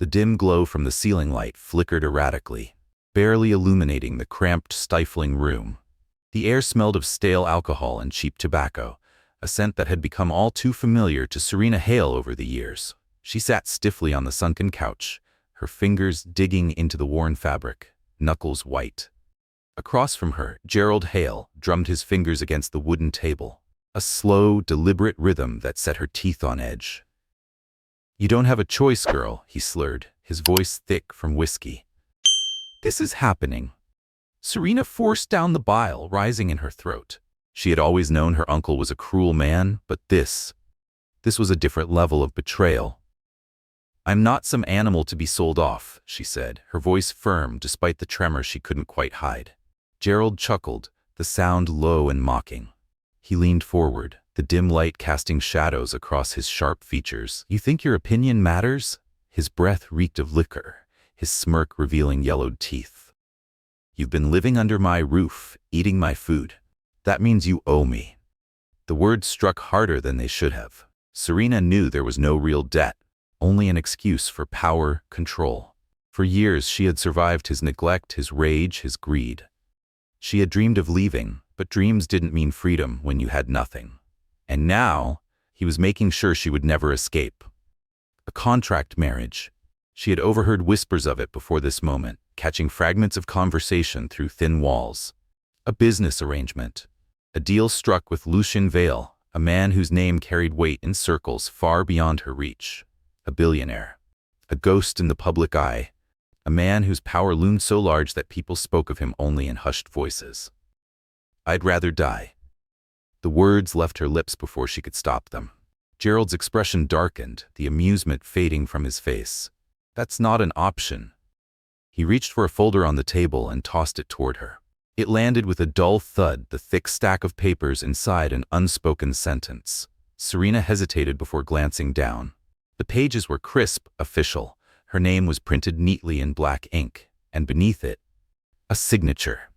The dim glow from the ceiling light flickered erratically, barely illuminating the cramped, stifling room. The air smelled of stale alcohol and cheap tobacco, a scent that had become all too familiar to Serena Hale over the years. She sat stiffly on the sunken couch, her fingers digging into the worn fabric, knuckles white. Across from her, Gerald Hale drummed his fingers against the wooden table, a slow, deliberate rhythm that set her teeth on edge. "You don't have a choice, girl," he slurred, his voice thick from whiskey. "This is happening." Serena forced down the bile rising in her throat. She had always known her uncle was a cruel man, but this was a different level of betrayal. "I'm not some animal to be sold off," she said, her voice firm despite the tremor she couldn't quite hide. Gerald chuckled, the sound low and mocking. He leaned forward, the dim light casting shadows across his sharp features. "You think your opinion matters?" His breath reeked of liquor, his smirk revealing yellowed teeth. "You've been living under my roof, eating my food. That means you owe me." The words struck harder than they should have. Serena knew there was no real debt, only an excuse for power, control. For years she had survived his neglect, his rage, his greed. She had dreamed of leaving, but dreams didn't mean freedom when you had nothing. And now, he was making sure she would never escape. A contract marriage. She had overheard whispers of it before this moment, catching fragments of conversation through thin walls. A business arrangement. A deal struck with Lucian Vale, a man whose name carried weight in circles far beyond her reach. A billionaire. A ghost in the public eye. A man whose power loomed so large that people spoke of him only in hushed voices. "I'd rather die." The words left her lips before she could stop them. Gerald's expression darkened, the amusement fading from his face. "That's not an option." He reached for a folder on the table and tossed it toward her. It landed with a dull thud, the thick stack of papers inside an unspoken sentence. Serena hesitated before glancing down. The pages were crisp, official. Her name was printed neatly in black ink, and beneath it, a signature.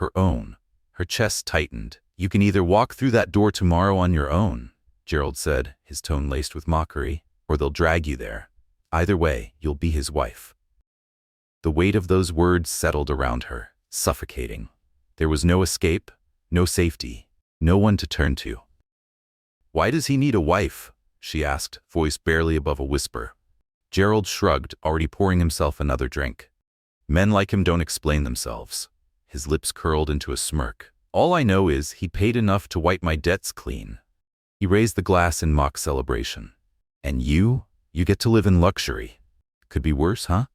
Her own. Her chest tightened. "You can either walk through that door tomorrow on your own," Gerald said, his tone laced with mockery, "or they'll drag you there. Either way, you'll be his wife." The weight of those words settled around her, suffocating. There was no escape, no safety, no one to turn to. "Why does he need a wife?" she asked, voice barely above a whisper. Gerald shrugged, already pouring himself another drink. "Men like him don't explain themselves." His lips curled into a smirk. "All I know is he paid enough to wipe my debts clean." He raised the glass in mock celebration. "And you get to live in luxury. Could be worse, huh?"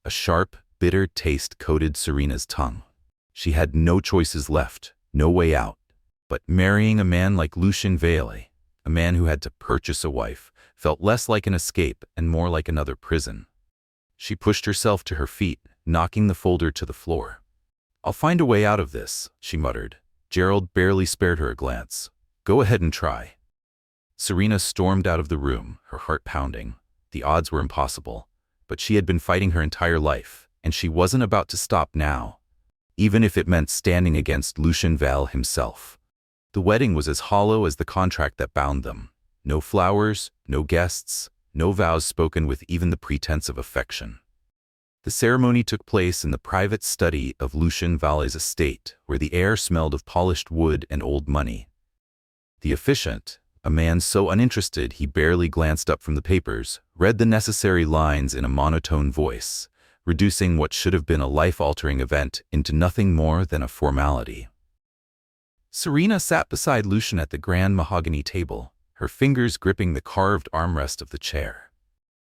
A sharp, bitter taste coated Serena's tongue. She had no choices left, no way out. But marrying a man like Lucian Vale, a man who had to purchase a wife, felt less like an escape and more like another prison. She pushed herself to her feet, knocking the folder to the floor. "I'll find a way out of this," she muttered. Gerald barely spared her a glance. "Go ahead and try." Serena stormed out of the room, her heart pounding. The odds were impossible, but she had been fighting her entire life, and she wasn't about to stop now, even if it meant standing against Lucian Vale himself. The wedding was as hollow as the contract that bound them. No flowers, no guests, no vows spoken with even the pretense of affection. The ceremony took place in the private study of Lucian Vale's estate, where the air smelled of polished wood and old money. The officiant, a man so uninterested he barely glanced up from the papers, read the necessary lines in a monotone voice, reducing what should have been a life-altering event into nothing more than a formality. Serena sat beside Lucian at the grand mahogany table, her fingers gripping the carved armrest of the chair.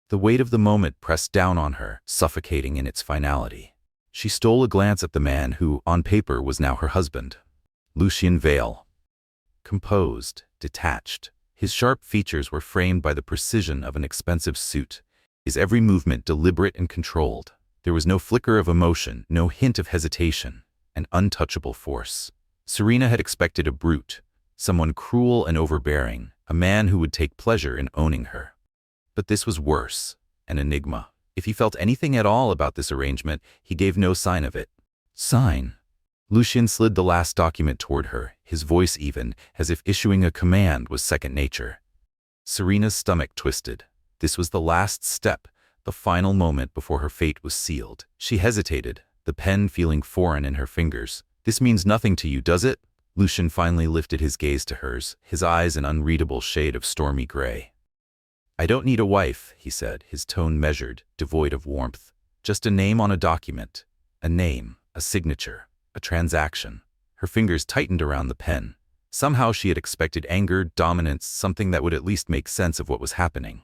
The weight of the moment pressed down on her, suffocating in its finality. She stole a glance at the man who, on paper, was now her husband. Lucian Vale. Composed, detached, his sharp features were framed by the precision of an expensive suit, his every movement deliberate and controlled. There was no flicker of emotion, no hint of hesitation, an untouchable force. Serena had expected a brute, someone cruel and overbearing, a man who would take pleasure in owning her. But this was worse, an enigma. If he felt anything at all about this arrangement, he gave no sign of it. "Sign." Lucian slid the last document toward her, his voice even, as if issuing a command was second nature. Serena's stomach twisted. This was the last step, the final moment before her fate was sealed. She hesitated, the pen feeling foreign in her fingers. "This means nothing to you, does it?" Lucian finally lifted his gaze to hers, his eyes an unreadable shade of stormy gray. "I don't need a wife," he said, his tone measured, devoid of warmth. "Just a name on a document. A name, a signature, a transaction." Her fingers tightened around the pen. Somehow she had expected anger, dominance, something that would at least make sense of what was happening.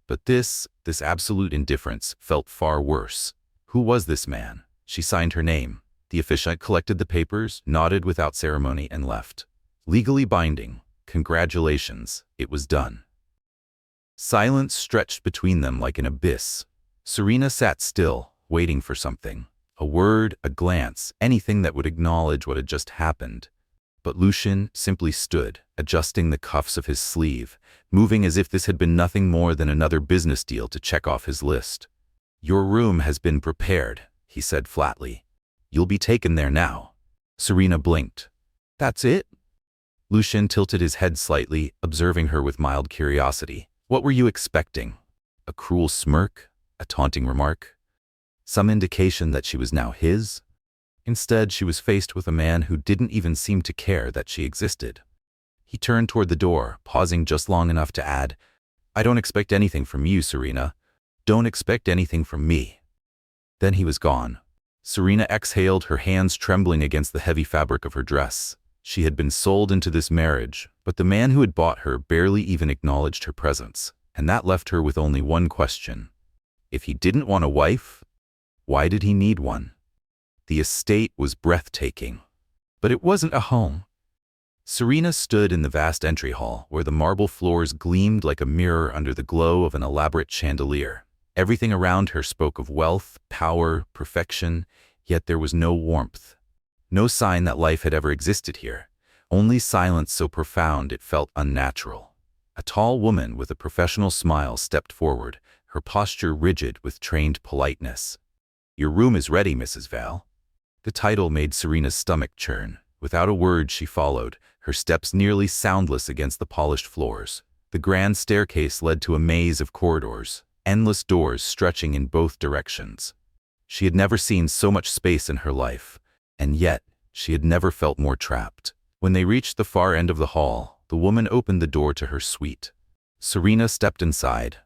But this absolute indifference, felt far worse. Who was this man? She signed her name. The officiant collected the papers, nodded without ceremony, and left. Legally binding. Congratulations, it was done. Silence stretched between them like an abyss. Serena sat still, waiting for something. A word, a glance, anything that would acknowledge what had just happened. But Lucian simply stood, adjusting the cuffs of his sleeve, moving as if this had been nothing more than another business deal to check off his list. "Your room has been prepared," he said flatly. "You'll be taken there now." Serena blinked. "That's it?" Lucian tilted his head slightly, observing her with mild curiosity. "What were you expecting? A cruel smirk? A taunting remark? Some indication that she was now his? Instead, she was faced with a man who didn't even seem to care that she existed. He turned toward the door, pausing just long enough to add, "I don't expect anything from you, Serena. Don't expect anything from me." Then he was gone. Serena exhaled, her hands trembling against the heavy fabric of her dress. She had been sold into this marriage, but the man who had bought her barely even acknowledged her presence, and that left her with only one question. If he didn't want a wife, why did he need one? The estate was breathtaking, but it wasn't a home. Serena stood in the vast entry hall, where the marble floors gleamed like a mirror under the glow of an elaborate chandelier. Everything around her spoke of wealth, power, perfection, yet there was no warmth. No sign that life had ever existed here, only silence so profound it felt unnatural. A tall woman with a professional smile stepped forward, her posture rigid with trained politeness. "Your room is ready, Mrs. Vale." The title made Serena's stomach churn. Without a word she followed, her steps nearly soundless against the polished floors. The grand staircase led to a maze of corridors, endless doors stretching in both directions. She had never seen so much space in her life, and yet she had never felt more trapped. When they reached the far end of the hall, the woman opened the door to her suite. Serena stepped inside.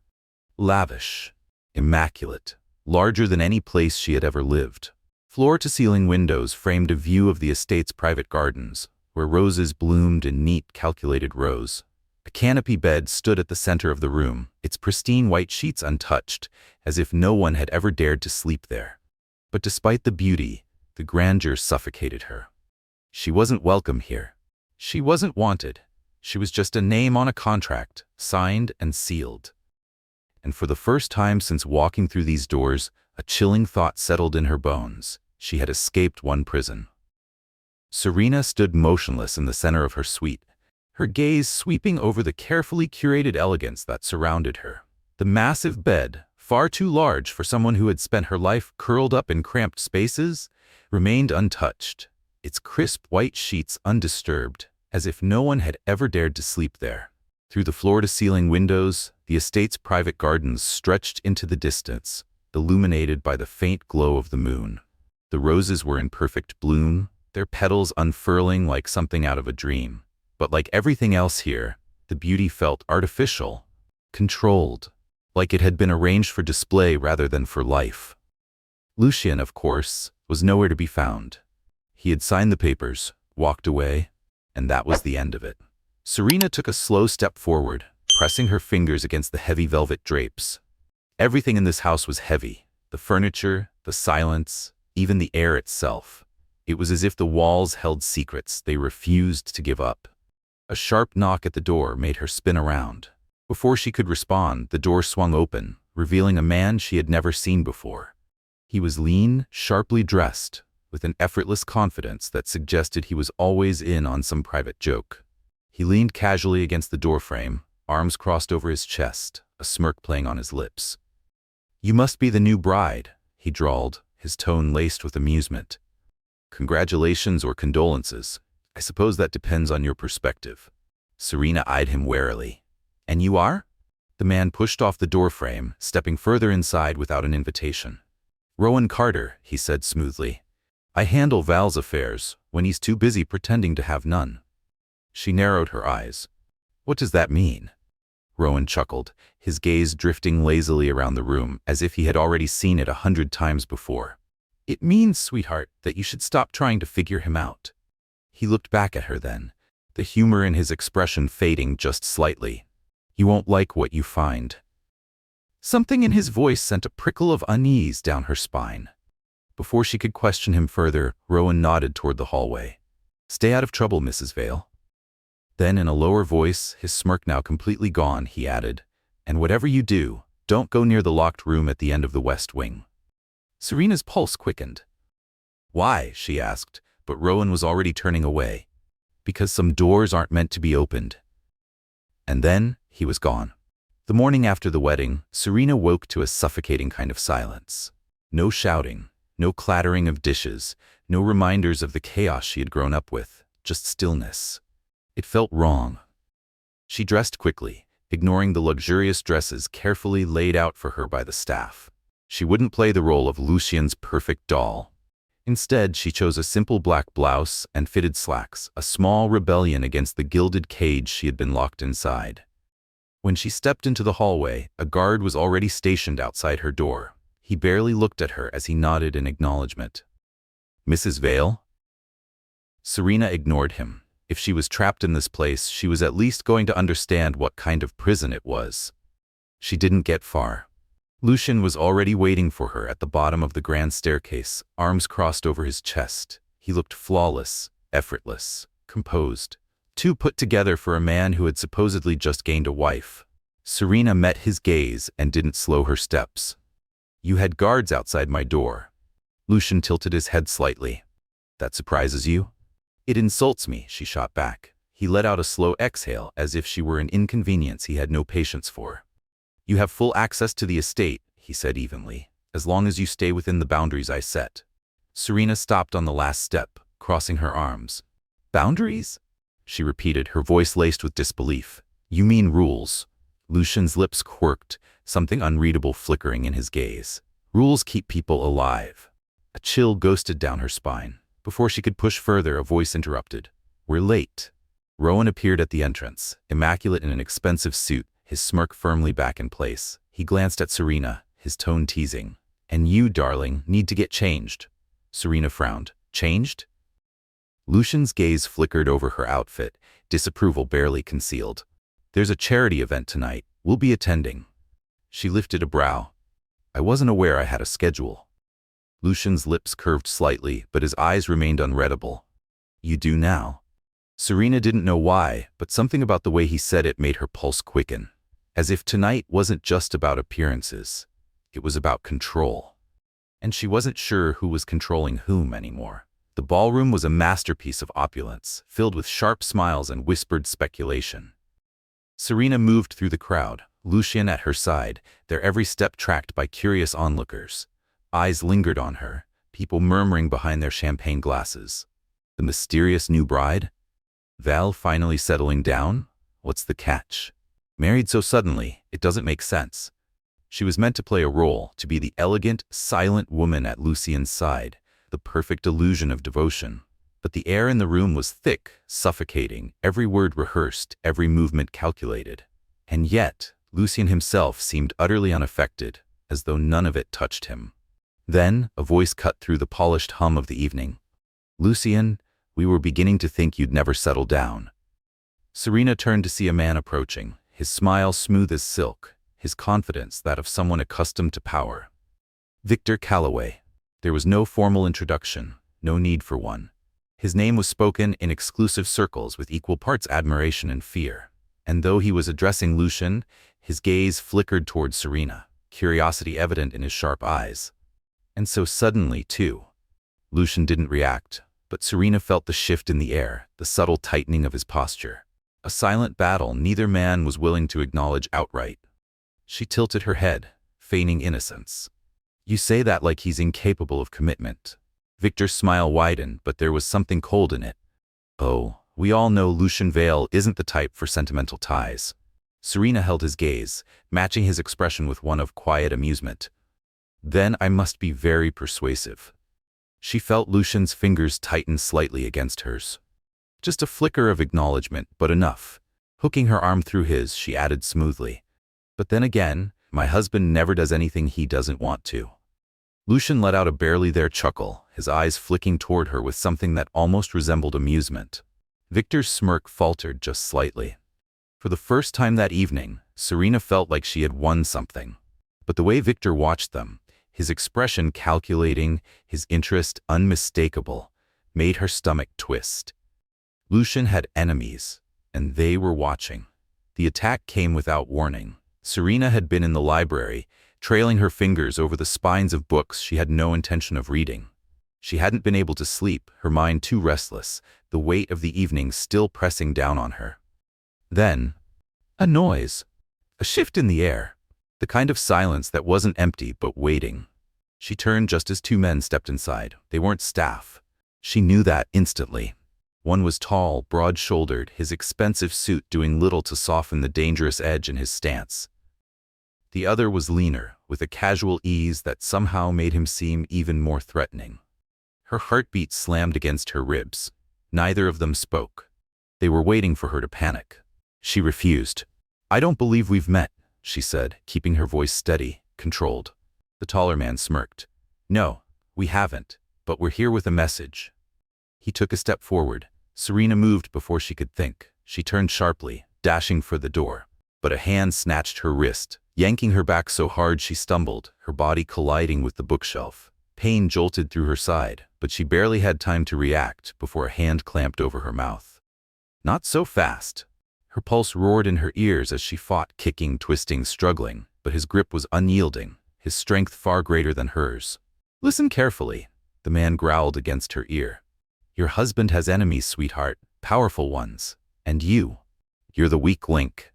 Lavish, immaculate, larger than any place she had ever lived. Floor-to-ceiling windows framed a view of the estate's private gardens, where roses bloomed in neat, calculated rows. A canopy bed stood at the center of the room, its pristine white sheets untouched, as if no one had ever dared to sleep there. But despite the beauty, the grandeur suffocated her. She wasn't welcome here. She wasn't wanted. She was just a name on a contract, signed and sealed. And for the first time since walking through these doors, a chilling thought settled in her bones. She had escaped one prison. Serena stood motionless in the center of her suite, her gaze sweeping over the carefully curated elegance that surrounded her. The massive bed, far too large for someone who had spent her life curled up in cramped spaces, remained untouched, its crisp white sheets undisturbed, as if no one had ever dared to sleep there. Through the floor-to-ceiling windows, the estate's private gardens stretched into the distance, illuminated by the faint glow of the moon. The roses were in perfect bloom, their petals unfurling like something out of a dream. But like everything else here, the beauty felt artificial, controlled, like it had been arranged for display rather than for life. Lucian, of course, was nowhere to be found. He had signed the papers, walked away, and that was the end of it. Serena took a slow step forward, pressing her fingers against the heavy velvet drapes. Everything in this house was heavy. The furniture, the silence, even the air itself. It was as if the walls held secrets they refused to give up. A sharp knock at the door made her spin around. Before she could respond, the door swung open, revealing a man she had never seen before. He was lean, sharply dressed, with an effortless confidence that suggested he was always in on some private joke. He leaned casually against the doorframe, arms crossed over his chest, a smirk playing on his lips. "You must be the new bride," he drawled, his tone laced with amusement. "Congratulations or condolences. I suppose that depends on your perspective." Serena eyed him warily. "And you are?" The man pushed off the doorframe, stepping further inside without an invitation. "Rowan Carter," he said smoothly. "I handle Val's affairs when he's too busy pretending to have none." She narrowed her eyes. "What does that mean?" Rowan chuckled, his gaze drifting lazily around the room as if he had already seen it 100 times before. "It means, sweetheart, that you should stop trying to figure him out." He looked back at her then, the humor in his expression fading just slightly. "You won't like what you find." Something in his voice sent a prickle of unease down her spine. Before she could question him further, Rowan nodded toward the hallway. "Stay out of trouble, Mrs. Vale." Then, in a lower voice, his smirk now completely gone, he added, "And whatever you do, don't go near the locked room at the end of the west wing." Serena's pulse quickened. "Why?" she asked, but Rowan was already turning away. "Because some doors aren't meant to be opened." And then, he was gone. The morning after the wedding, Serena woke to a suffocating kind of silence. No shouting, no clattering of dishes, no reminders of the chaos she had grown up with, just stillness. It felt wrong. She dressed quickly, ignoring the luxurious dresses carefully laid out for her by the staff. She wouldn't play the role of Lucian's perfect doll. Instead, she chose a simple black blouse and fitted slacks, a small rebellion against the gilded cage she had been locked inside. When she stepped into the hallway, a guard was already stationed outside her door. He barely looked at her as he nodded in acknowledgement. "Mrs. Vale?" Serena ignored him. If she was trapped in this place, she was at least going to understand what kind of prison it was. She didn't get far. Lucian was already waiting for her at the bottom of the grand staircase, arms crossed over his chest. He looked flawless, effortless, composed, too put together for a man who had supposedly just gained a wife. Serena met his gaze and didn't slow her steps. "You had guards outside my door." Lucian tilted his head slightly. "That surprises you?" "It insults me," she shot back. He let out a slow exhale as if she were an inconvenience he had no patience for. "You have full access to the estate," he said evenly, "as long as you stay within the boundaries I set." Serena stopped on the last step, crossing her arms. "Boundaries?" she repeated, her voice laced with disbelief. "You mean rules." Lucian's lips quirked, something unreadable flickering in his gaze. "Rules keep people alive." A chill ghosted down her spine. Before she could push further, a voice interrupted. "We're late." Rowan appeared at the entrance, immaculate in an expensive suit, his smirk firmly back in place. He glanced at Serena, his tone teasing. "And you, darling, need to get changed." Serena frowned. "Changed?" Lucian's gaze flickered over her outfit, disapproval barely concealed. "There's a charity event tonight. We'll be attending." She lifted a brow. "I wasn't aware I had a schedule." Lucian's lips curved slightly, but his eyes remained unreadable. "You do now." Serena didn't know why, but something about the way he said it made her pulse quicken. As if tonight wasn't just about appearances. It was about control. And she wasn't sure who was controlling whom anymore. The ballroom was a masterpiece of opulence, filled with sharp smiles and whispered speculation. Serena moved through the crowd, Lucian at her side, their every step tracked by curious onlookers. Eyes lingered on her, people murmuring behind their champagne glasses. The mysterious new bride? Val finally settling down? What's the catch? Married so suddenly, it doesn't make sense. She was meant to play a role, to be the elegant, silent woman at Lucian's side, the perfect illusion of devotion. But the air in the room was thick, suffocating, every word rehearsed, every movement calculated. And yet, Lucian himself seemed utterly unaffected, as though none of it touched him. Then, a voice cut through the polished hum of the evening. "Lucian, we were beginning to think you'd never settle down." Serena turned to see a man approaching, his smile smooth as silk, his confidence that of someone accustomed to power. Victor Calloway. There was no formal introduction, no need for one. His name was spoken in exclusive circles with equal parts admiration and fear. And though he was addressing Lucian, his gaze flickered toward Serena, curiosity evident in his sharp eyes. And so suddenly, too. Lucian didn't react, but Serena felt the shift in the air, the subtle tightening of his posture. A silent battle neither man was willing to acknowledge outright. She tilted her head, feigning innocence. "You say that like he's incapable of commitment." Victor's smile widened, but there was something cold in it. "Oh, we all know Lucian Vale isn't the type for sentimental ties." Serena held his gaze, matching his expression with one of quiet amusement. Then I must be very persuasive. She felt Lucian's fingers tighten slightly against hers. Just a flicker of acknowledgement, but enough. Hooking her arm through his, she added smoothly, "But then again, my husband never does anything he doesn't want to." Lucian let out a barely there chuckle, his eyes flicking toward her with something that almost resembled amusement. Victor's smirk faltered just slightly. For the first time that evening, Serena felt like she had won something. But the way Victor watched them, his expression calculating, his interest unmistakable, made her stomach twist. Lucian had enemies, and they were watching. The attack came without warning. Serena had been in the library, trailing her fingers over the spines of books she had no intention of reading. She hadn't been able to sleep, her mind too restless, the weight of the evening still pressing down on her. Then, a noise. A shift in the air. The kind of silence that wasn't empty but waiting. She turned just as two men stepped inside. They weren't staff. She knew that instantly. One was tall, broad-shouldered, his expensive suit doing little to soften the dangerous edge in his stance. The other was leaner, with a casual ease that somehow made him seem even more threatening. Her heartbeat slammed against her ribs. Neither of them spoke. They were waiting for her to panic. She refused. "I don't believe we've met," she said, keeping her voice steady, controlled. The taller man smirked. "No, we haven't, but we're here with a message." He took a step forward. Serena moved before she could think. She turned sharply, dashing for the door. But a hand snatched her wrist, yanking her back so hard she stumbled, her body colliding with the bookshelf. Pain jolted through her side, but she barely had time to react before a hand clamped over her mouth. Not so fast. Her pulse roared in her ears as she fought, kicking, twisting, struggling, but his grip was unyielding, his strength far greater than hers. "Listen carefully," the man growled against her ear. "Your husband has enemies, sweetheart, powerful ones. And you're the weak link."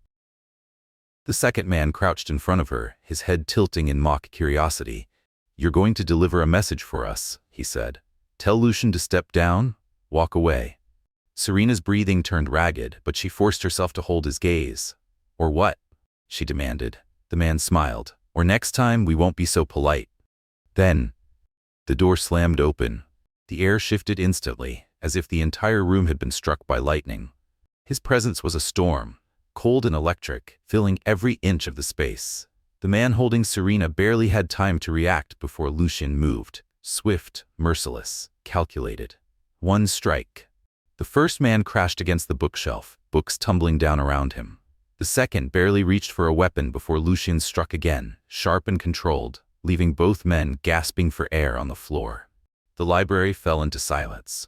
The second man crouched in front of her, his head tilting in mock curiosity. "You're going to deliver a message for us," he said. "Tell Lucian to step down, walk away." Serena's breathing turned ragged, but she forced herself to hold his gaze. "Or what?" she demanded. The man smiled. "Or next time we won't be so polite." Then, the door slammed open. The air shifted instantly, as if the entire room had been struck by lightning. His presence was a storm, cold and electric, filling every inch of the space. The man holding Serena barely had time to react before Lucian moved. Swift, merciless, calculated. One strike. The first man crashed against the bookshelf, books tumbling down around him. The second barely reached for a weapon before Lucian struck again, sharp and controlled, leaving both men gasping for air on the floor. The library fell into silence.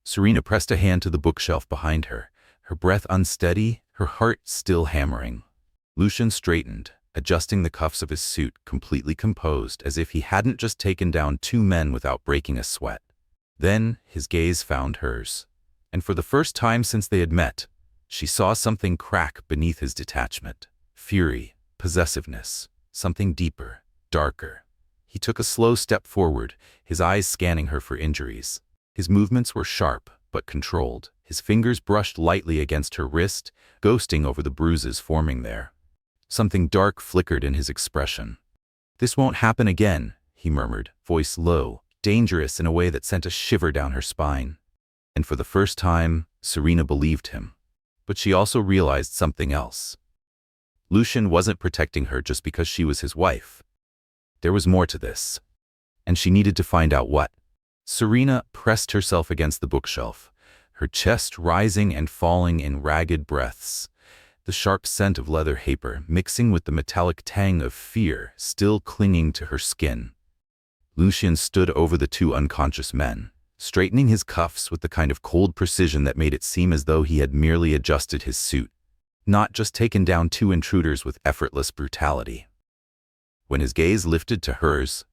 Serena pressed a hand to the bookshelf behind her, her breath unsteady, her heart still hammering. Lucian straightened, adjusting the cuffs of his suit, completely composed, as if he hadn't just taken down two men without breaking a sweat. Then his gaze found hers, and for the first time since they had met, she saw something crack beneath his detachment. Fury, possessiveness, something deeper, darker. He took a slow step forward, his eyes scanning her for injuries. His movements were sharp, but controlled. His fingers brushed lightly against her wrist, ghosting over the bruises forming there. Something dark flickered in his expression. "This won't happen again," he murmured, voice low, dangerous in a way that sent a shiver down her spine. And for the first time, Serena believed him. But she also realized something else. Lucian wasn't protecting her just because she was his wife. There was more to this, and she needed to find out what. Serena pressed herself against the bookshelf, her chest rising and falling in ragged breaths, the sharp scent of leather paper mixing with the metallic tang of fear still clinging to her skin. Lucian stood over the two unconscious men, straightening his cuffs with the kind of cold precision that made it seem as though he had merely adjusted his suit, not just taken down two intruders with effortless brutality. When his gaze lifted to hers,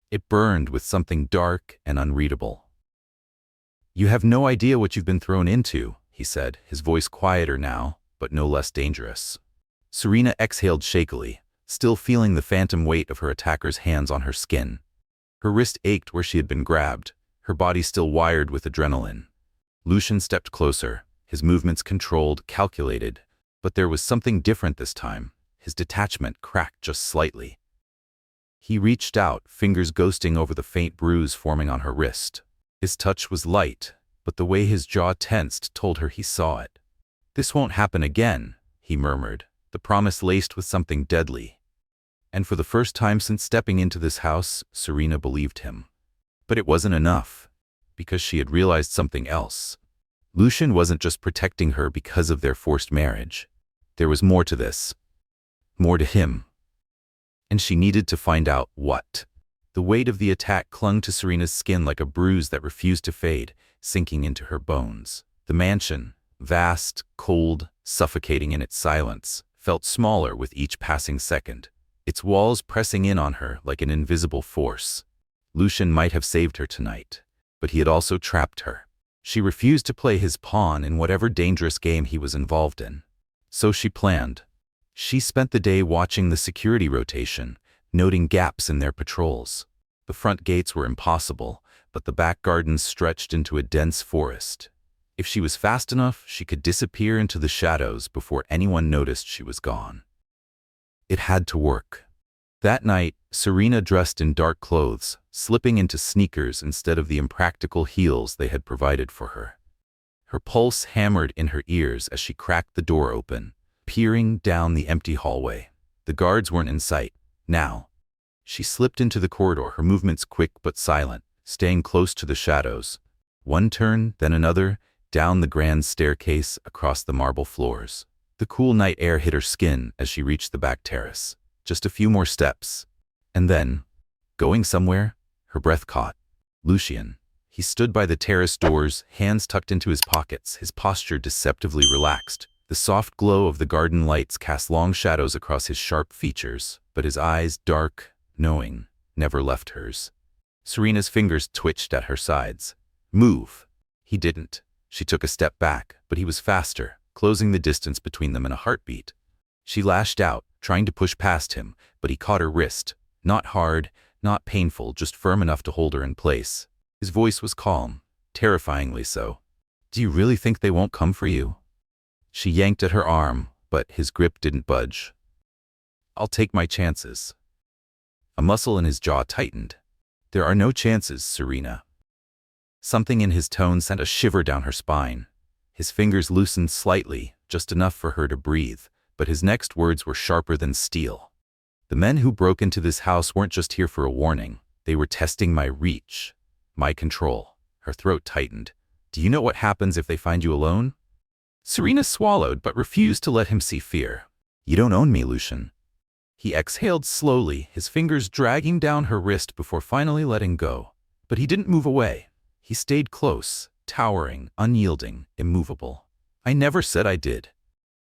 it burned with something dark and unreadable. "You have no idea what you've been thrown into," he said, his voice quieter now, but no less dangerous. Serena exhaled shakily, still feeling the phantom weight of her attacker's hands on her skin. Her wrist ached where she had been grabbed, her body still wired with adrenaline. Lucian stepped closer, his movements controlled, calculated, But there was something different this time. His detachment cracked just slightly. He reached out, fingers ghosting over the faint bruise forming on her wrist. His touch was light, but the way his jaw tensed told her he saw it. "This won't happen again," he murmured, the promise laced with something deadly. And for the first time since stepping into this house, Serena believed him. But it wasn't enough, because she had realized something else. Lucian wasn't just protecting her because of their forced marriage. There was more to this. More to him. And she needed to find out what. The weight of the attack clung to Serena's skin like a bruise that refused to fade, sinking into her bones. The mansion, vast, cold, suffocating in its silence, felt smaller with each passing second, its walls pressing in on her like an invisible force. Lucian might have saved her tonight, but he had also trapped her. She refused to play his pawn in whatever dangerous game he was involved in. So she planned. She spent the day watching the security rotation, noting gaps in their patrols. The front gates were impossible, but the back gardens stretched into a dense forest. If she was fast enough, she could disappear into the shadows before anyone noticed she was gone. It had to work. That night, Serena dressed in dark clothes, slipping into sneakers instead of the impractical heels they had provided for her. Her pulse hammered in her ears as she cracked the door open, peering down the empty hallway. The guards weren't in sight. Now, she slipped into the corridor, her movements quick but silent, staying close to the shadows. One turn, then another, down the grand staircase, across the marble floors. The cool night air hit her skin as she reached the back terrace. Just a few more steps. And then, going somewhere, her breath caught. Lucian. He stood by the terrace doors, hands tucked into his pockets, his posture deceptively relaxed. The soft glow of the garden lights cast long shadows across his sharp features, but his eyes, dark, knowing, never left hers. Serena's fingers twitched at her sides. "Move." He didn't. She took a step back, but he was faster, closing the distance between them in a heartbeat. She lashed out, trying to push past him, but he caught her wrist. Not hard, not painful, just firm enough to hold her in place. His voice was calm, terrifyingly so. "Do you really think they won't come for you?" She yanked at her arm, but his grip didn't budge. "I'll take my chances." A muscle in his jaw tightened. "There are no chances, Serena." Something in his tone sent a shiver down her spine. His fingers loosened slightly, just enough for her to breathe, but his next words were sharper than steel. "The men who broke into this house weren't just here for a warning. They were testing my reach, my control." Her throat tightened. "Do you know what happens if they find you alone?" Serena swallowed but refused to let him see fear. "You don't own me, Lucian." He exhaled slowly, his fingers dragging down her wrist before finally letting go. But he didn't move away. He stayed close, towering, unyielding, immovable. "I never said I did."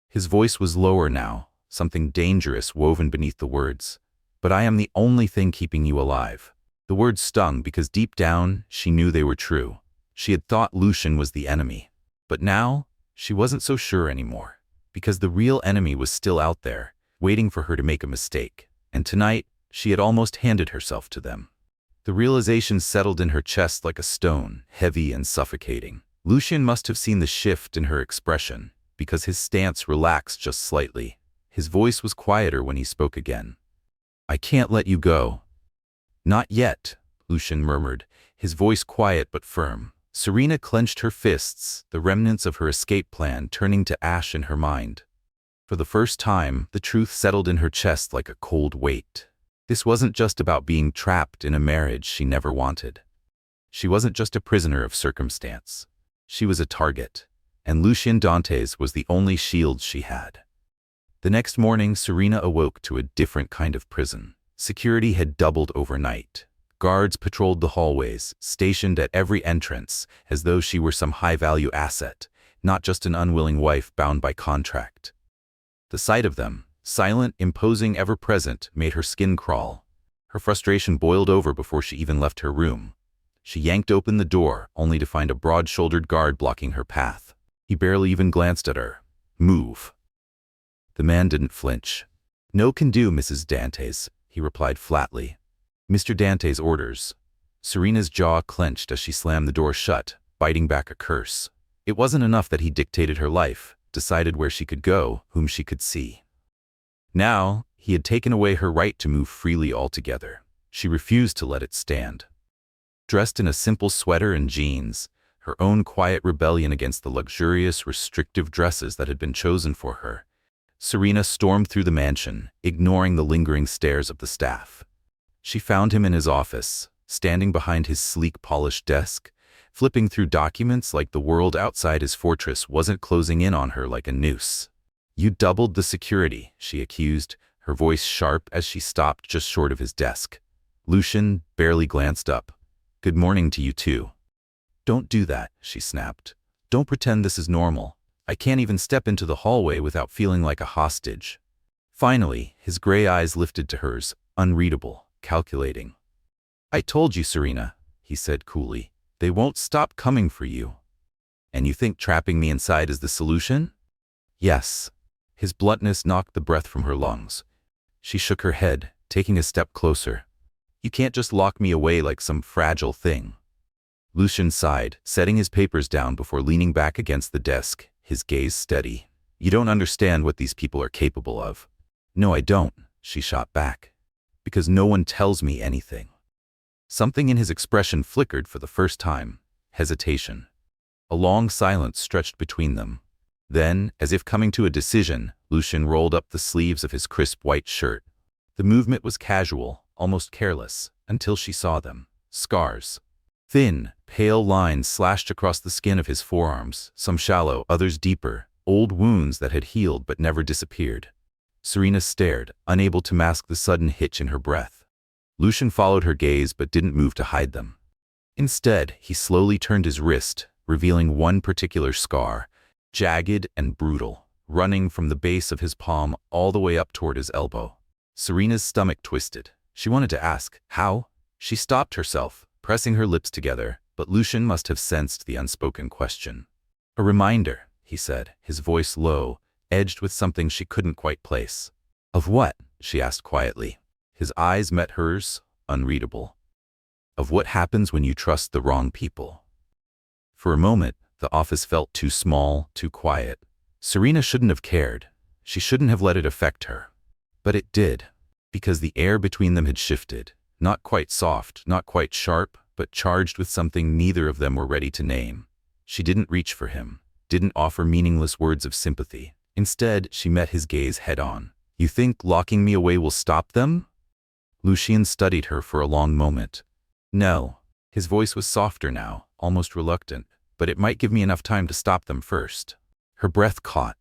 His voice was lower now, something dangerous woven beneath the words. "But I am the only thing keeping you alive." The words stung because deep down, she knew they were true. She had thought Lucian was the enemy. But now, she wasn't so sure anymore, because the real enemy was still out there, waiting for her to make a mistake. And tonight, she had almost handed herself to them. The realization settled in her chest like a stone, heavy and suffocating. Lucian must have seen the shift in her expression, because his stance relaxed just slightly. His voice was quieter when he spoke again. "I can't let you go." "Not yet," Lucian murmured, his voice quiet but firm. Serena clenched her fists, the remnants of her escape plan turning to ash in her mind. For the first time, the truth settled in her chest like a cold weight. This wasn't just about being trapped in a marriage she never wanted. She wasn't just a prisoner of circumstance. She was a target, and Lucian Dantes was the only shield she had. The next morning, Serena awoke to a different kind of prison. Security had doubled overnight. Guards patrolled the hallways, stationed at every entrance, as though she were some high-value asset, not just an unwilling wife bound by contract. The sight of them, silent, imposing, ever-present, made her skin crawl. Her frustration boiled over before she even left her room. She yanked open the door, only to find a broad-shouldered guard blocking her path. He barely even glanced at her. "Move." The man didn't flinch. "No can do, Mrs. Dantes," he replied flatly. "Mr. Dantes' orders." Serena's jaw clenched as she slammed the door shut, biting back a curse. It wasn't enough that he dictated her life. decided where she could go, whom she could see. Now, he had taken away her right to move freely altogether. She refused to let it stand. Dressed in a simple sweater and jeans, her own quiet rebellion against the luxurious, restrictive dresses that had been chosen for her, Serena stormed through the mansion, ignoring the lingering stares of the staff. She found him in his office, standing behind his sleek, polished desk, flipping through documents like the world outside his fortress wasn't closing in on her like a noose. "You doubled the security," she accused, her voice sharp as she stopped just short of his desk. Lucian barely glanced up. "Good morning to you too." "Don't do that," she snapped. "Don't pretend this is normal. I can't even step into the hallway without feeling like a hostage." Finally, his gray eyes lifted to hers, unreadable, calculating. "I told you, Serena," he said coolly. "They won't stop coming for you." "And you think trapping me inside is the solution?" "Yes." His bluntness knocked the breath from her lungs. She shook her head, taking a step closer. "You can't just lock me away like some fragile thing." Lucian sighed, setting his papers down before leaning back against the desk, his gaze steady. "You don't understand what these people are capable of." "No, I don't," she shot back. "Because no one tells me anything." Something in his expression flickered for the first time. Hesitation. A long silence stretched between them. Then, as if coming to a decision, Lucian rolled up the sleeves of his crisp white shirt. The movement was casual, almost careless, until she saw them. Scars. Thin, pale lines slashed across the skin of his forearms, some shallow, others deeper, old wounds that had healed but never disappeared. Serena stared, unable to mask the sudden hitch in her breath. Lucian followed her gaze but didn't move to hide them. Instead, he slowly turned his wrist, revealing one particular scar, jagged and brutal, running from the base of his palm all the way up toward his elbow. Serena's stomach twisted. She wanted to ask, how? She stopped herself, pressing her lips together, but Lucian must have sensed the unspoken question. "A reminder," he said, his voice low, edged with something she couldn't quite place. "Of what?" she asked quietly. His eyes met hers, unreadable. "Of what happens when you trust the wrong people." For a moment, the office felt too small, too quiet. Serena shouldn't have cared. She shouldn't have let it affect her. But it did, because the air between them had shifted. Not quite soft, not quite sharp, but charged with something neither of them were ready to name. She didn't reach for him, didn't offer meaningless words of sympathy. Instead, she met his gaze head-on. "You think locking me away will stop them?" Lucian studied her for a long moment. "No." His voice was softer now, almost reluctant, "but it might give me enough time to stop them first." Her breath caught.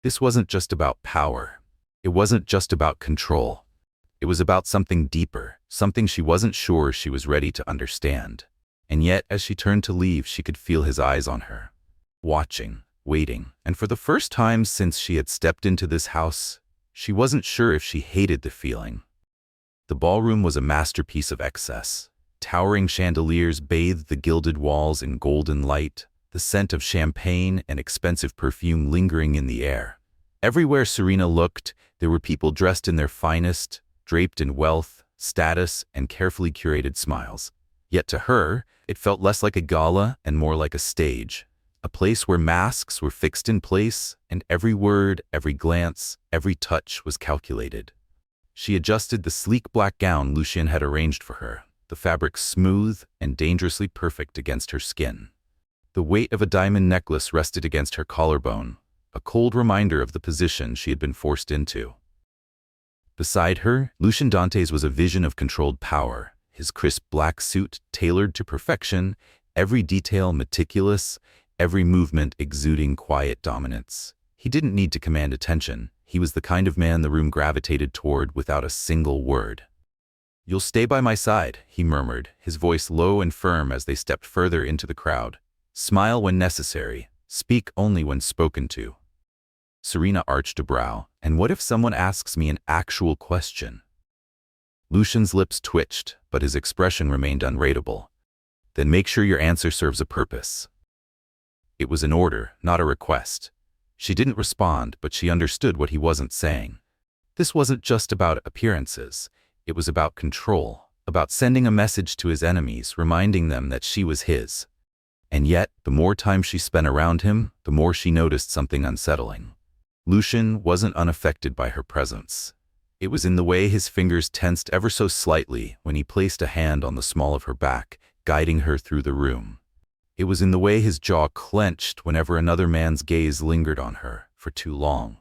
This wasn't just about power. It wasn't just about control. It was about something deeper, something she wasn't sure she was ready to understand. And yet, as she turned to leave, she could feel his eyes on her. Watching, waiting, and for the first time since she had stepped into this house, she wasn't sure if she hated the feeling. The ballroom was a masterpiece of excess. Towering chandeliers bathed the gilded walls in golden light, the scent of champagne and expensive perfume lingering in the air. Everywhere Serena looked, there were people dressed in their finest, draped in wealth, status, and carefully curated smiles. Yet to her, it felt less like a gala and more like a stage, a place where masks were fixed in place, and every word, every glance, every touch was calculated. She adjusted the sleek black gown Lucian had arranged for her, the fabric smooth and dangerously perfect against her skin. The weight of a diamond necklace rested against her collarbone, a cold reminder of the position she had been forced into. Beside her, Lucian Dantes was a vision of controlled power, his crisp black suit tailored to perfection, every detail meticulous, every movement exuding quiet dominance. He didn't need to command attention. He was the kind of man the room gravitated toward without a single word. "You'll stay by my side," he murmured, his voice low and firm as they stepped further into the crowd. "Smile when necessary. Speak only when spoken to." Serena arched a brow. "And what if someone asks me an actual question?" Lucian's lips twitched, but his expression remained unreadable. "Then make sure your answer serves a purpose." It was an order, not a request. She didn't respond, but she understood what he wasn't saying. This wasn't just about appearances. It was about control, about sending a message to his enemies, reminding them that she was his. And yet, the more time she spent around him, the more she noticed something unsettling. Lucian wasn't unaffected by her presence. It was in the way his fingers tensed ever so slightly when he placed a hand on the small of her back, guiding her through the room. It was in the way his jaw clenched whenever another man's gaze lingered on her for too long.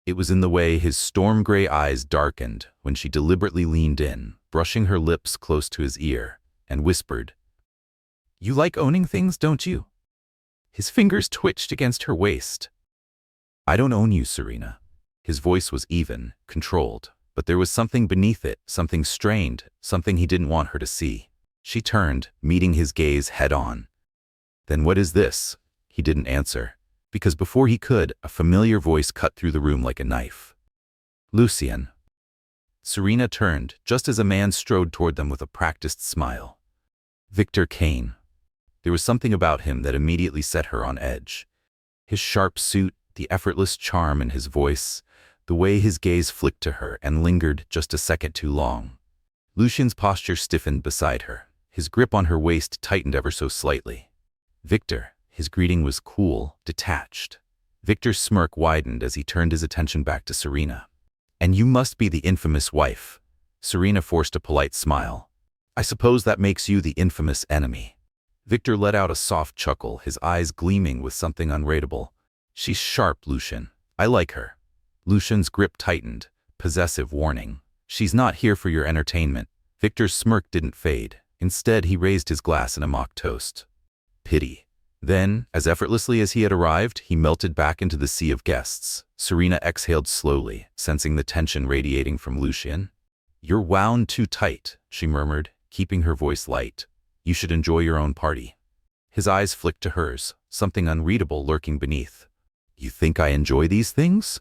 It was in the way his storm-gray eyes darkened when she deliberately leaned in, brushing her lips close to his ear, and whispered, "You like owning things, don't you?" His fingers twitched against her waist. "I don't own you, Serena." His voice was even, controlled, but there was something beneath it, something strained, something he didn't want her to see. She turned, meeting his gaze head-on. "Then what is this?" He didn't answer, because before he could, a familiar voice cut through the room like a knife. "Lucian." Serena turned, just as a man strode toward them with a practiced smile. Victor Kane. There was something about him that immediately set her on edge. His sharp suit, the effortless charm in his voice, the way his gaze flicked to her and lingered just a second too long. Lucian's posture stiffened beside her. His grip on her waist tightened ever so slightly. "Victor." His greeting was cool, detached. Victor's smirk widened as he turned his attention back to Serena. "And you must be the infamous wife." Serena forced a polite smile. "I suppose that makes you the infamous enemy." Victor let out a soft chuckle, his eyes gleaming with something unreadable. "She's sharp, Lucian. I like her." Lucian's grip tightened, possessive warning. "She's not here for your entertainment." Victor's smirk didn't fade. Instead, he raised his glass in a mock toast. "Pity." Then, as effortlessly as he had arrived, he melted back into the sea of guests. Serena exhaled slowly, sensing the tension radiating from Lucian. "You're wound too tight," she murmured, keeping her voice light. "You should enjoy your own party." His eyes flicked to hers, something unreadable lurking beneath. "You think I enjoy these things?"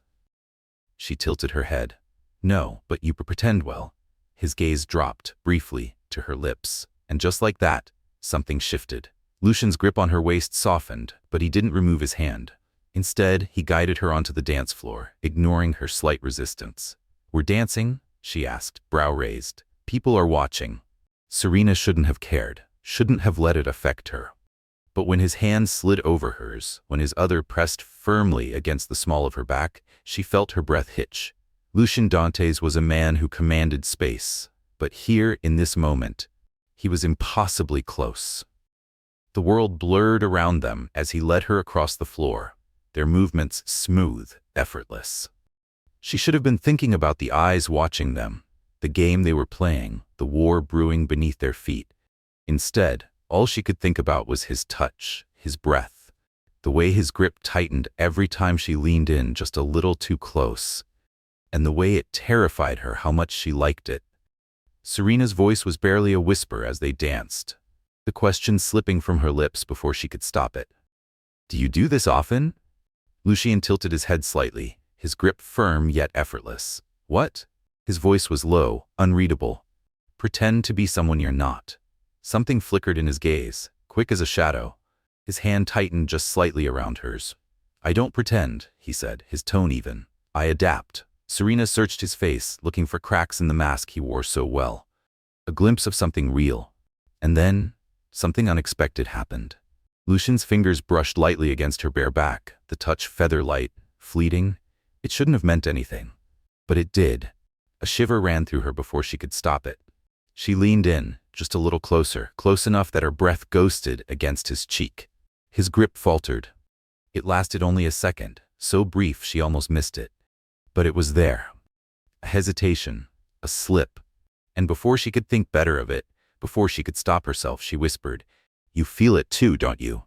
She tilted her head. "No, but you pretend well." His gaze dropped, briefly, to her lips, and just like that, something shifted. Lucian's grip on her waist softened, but he didn't remove his hand. Instead, he guided her onto the dance floor, ignoring her slight resistance. "We're dancing?" she asked, brow raised. "People are watching." Serena shouldn't have cared, shouldn't have let it affect her. But when his hand slid over hers, when his other pressed firmly against the small of her back, she felt her breath hitch. Lucian Dantes was a man who commanded space, but here, in this moment, he was impossibly close. The world blurred around them as he led her across the floor, their movements smooth, effortless. She should have been thinking about the eyes watching them, the game they were playing, the war brewing beneath their feet. Instead, all she could think about was his touch, his breath, the way his grip tightened every time she leaned in just a little too close, and the way it terrified her how much she liked it. Serena's voice was barely a whisper as they danced, the question slipping from her lips before she could stop it. "Do you do this often?" Lucian tilted his head slightly, his grip firm yet effortless. "What?" His voice was low, unreadable. "Pretend to be someone you're not." Something flickered in his gaze, quick as a shadow. His hand tightened just slightly around hers. "I don't pretend," he said, his tone even. "I adapt." Serena searched his face, looking for cracks in the mask he wore so well. A glimpse of something real. And then, something unexpected happened. Lucian's fingers brushed lightly against her bare back, the touch feather-light, fleeting. It shouldn't have meant anything. But it did. A shiver ran through her before she could stop it. She leaned in, just a little closer, close enough that her breath ghosted against his cheek. His grip faltered. It lasted only a second, so brief she almost missed it. But it was there. A hesitation, a slip. And before she could think better of it, before she could stop herself, she whispered, "You feel it too, don't you?"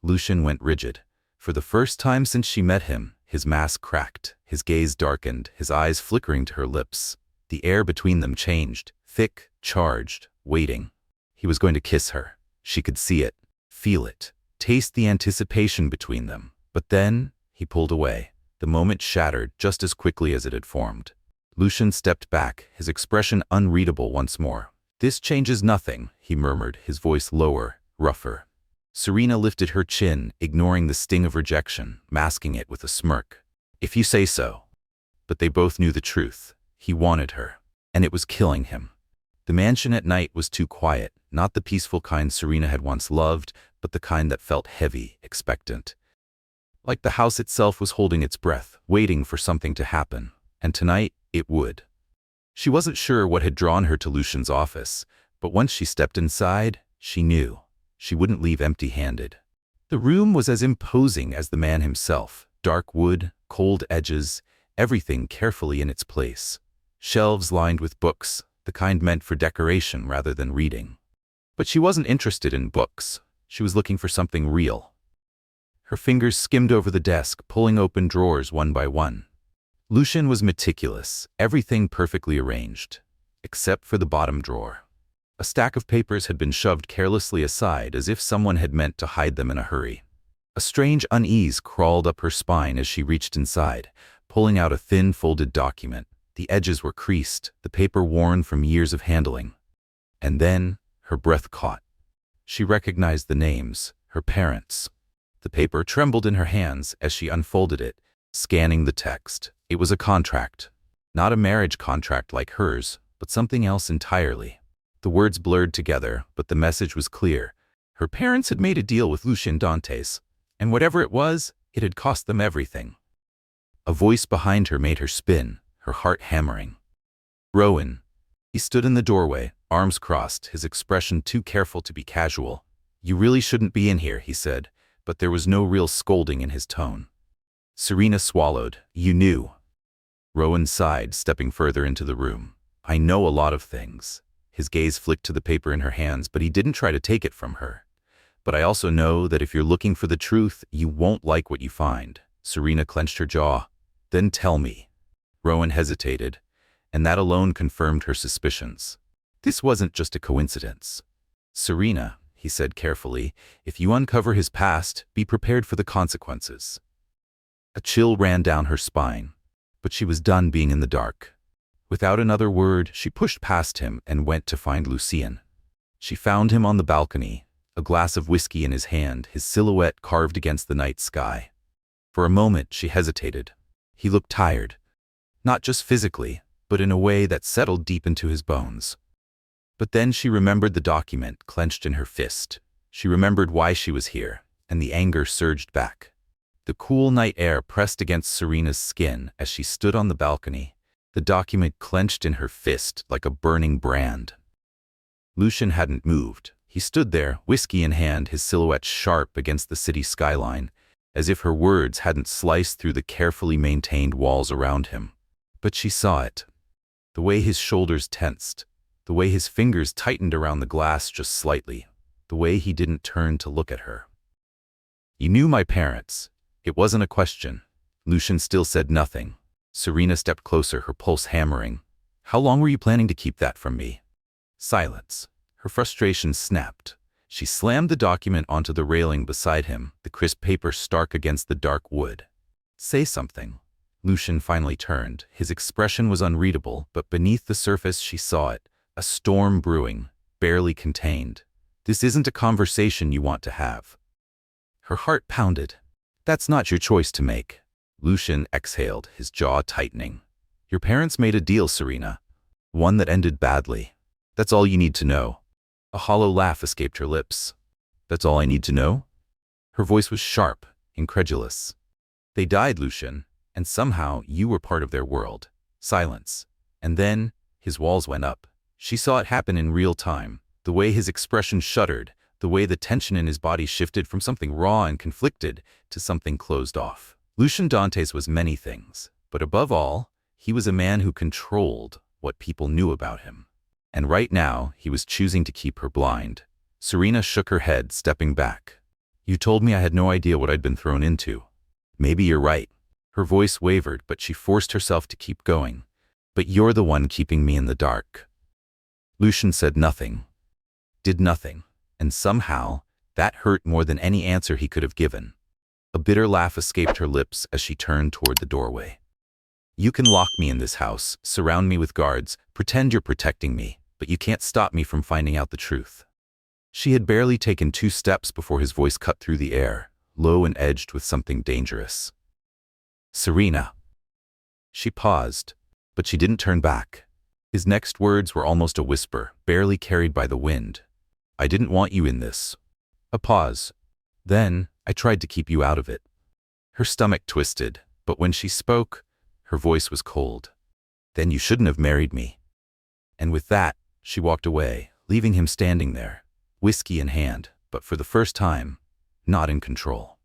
Lucian went rigid. For the first time since she met him, his mask cracked, his gaze darkened, his eyes flickering to her lips. The air between them changed, thick, charged, waiting. He was going to kiss her. She could see it, feel it, taste the anticipation between them. But then, he pulled away. The moment shattered just as quickly as it had formed. Lucian stepped back, his expression unreadable once more. "This changes nothing," he murmured, his voice lower, rougher. Serena lifted her chin, ignoring the sting of rejection, masking it with a smirk. "If you say so." But they both knew the truth. He wanted her, and it was killing him. The mansion at night was too quiet, not the peaceful kind Serena had once loved, but the kind that felt heavy, expectant. Like the house itself was holding its breath, waiting for something to happen. And tonight, it would. She wasn't sure what had drawn her to Lucian's office, but once she stepped inside, she knew. She wouldn't leave empty-handed. The room was as imposing as the man himself. Dark wood, cold edges, everything carefully in its place. Shelves lined with books, the kind meant for decoration rather than reading. But she wasn't interested in books. She was looking for something real. Her fingers skimmed over the desk, pulling open drawers one by one. Lucian was meticulous, everything perfectly arranged, except for the bottom drawer. A stack of papers had been shoved carelessly aside as if someone had meant to hide them in a hurry. A strange unease crawled up her spine as she reached inside, pulling out a thin, folded document. The edges were creased, the paper worn from years of handling. And then, her breath caught. She recognized the names, her parents. The paper trembled in her hands as she unfolded it, scanning the text. It was a contract. Not a marriage contract like hers, but something else entirely. The words blurred together, but the message was clear. Her parents had made a deal with Lucian Dantes, and whatever it was, it had cost them everything. A voice behind her made her spin, her heart hammering. Rowan. He stood in the doorway, arms crossed, his expression too careful to be casual. "You really shouldn't be in here," he said, but there was no real scolding in his tone. Serena swallowed. "You knew." Rowan sighed, stepping further into the room. "I know a lot of things." His gaze flicked to the paper in her hands, but he didn't try to take it from her. "But I also know that if you're looking for the truth, you won't like what you find." Serena clenched her jaw. "Then tell me." Rowan hesitated, and that alone confirmed her suspicions. This wasn't just a coincidence. "Serena," he said carefully, "if you uncover his past, be prepared for the consequences." A chill ran down her spine, but she was done being in the dark. Without another word, she pushed past him and went to find Lucian. She found him on the balcony, a glass of whiskey in his hand, his silhouette carved against the night sky. For a moment, she hesitated. He looked tired. Not just physically, but in a way that settled deep into his bones. But then she remembered the document clenched in her fist. She remembered why she was here, and the anger surged back. The cool night air pressed against Serena's skin as she stood on the balcony, the document clenched in her fist like a burning brand. Lucian hadn't moved. He stood there, whiskey in hand, his silhouette sharp against the city skyline, as if her words hadn't sliced through the carefully maintained walls around him. But she saw it. The way his shoulders tensed, the way his fingers tightened around the glass just slightly, the way he didn't turn to look at her. "You knew my parents." It wasn't a question. Lucian still said nothing. Serena stepped closer, her pulse hammering. "How long were you planning to keep that from me?" Silence. Her frustration snapped. She slammed the document onto the railing beside him, the crisp paper stark against the dark wood. "Say something." Lucian finally turned. His expression was unreadable, but beneath the surface she saw it. A storm brewing, barely contained. "This isn't a conversation you want to have." Her heart pounded. "That's not your choice to make." Lucian exhaled, his jaw tightening. "Your parents made a deal, Serena. One that ended badly. That's all you need to know." A hollow laugh escaped her lips. "That's all I need to know?" Her voice was sharp, incredulous. "They died, Lucian, and somehow you were part of their world." Silence. And then, his walls went up. She saw it happen in real time, the way his expression shuddered, the way the tension in his body shifted from something raw and conflicted to something closed off. Lucian Dantes was many things, but above all, he was a man who controlled what people knew about him. And right now, he was choosing to keep her blind. Serena shook her head, stepping back. "You told me I had no idea what I'd been thrown into." "Maybe you're right." Her voice wavered, but she forced herself to keep going. "But you're the one keeping me in the dark." Lucian said nothing, did nothing, and somehow, that hurt more than any answer he could have given. A bitter laugh escaped her lips as she turned toward the doorway. "You can lock me in this house, surround me with guards, pretend you're protecting me, but you can't stop me from finding out the truth." She had barely taken 2 steps before his voice cut through the air, low and edged with something dangerous. "Serena." She paused, but she didn't turn back. His next words were almost a whisper, barely carried by the wind. I didn't want you in this. A pause. Then, I tried to keep you out of it. Her stomach twisted, but when she spoke, her voice was cold. Then you shouldn't have married me. And with that, she walked away, leaving him standing there, whiskey in hand, but for the first time, not in control.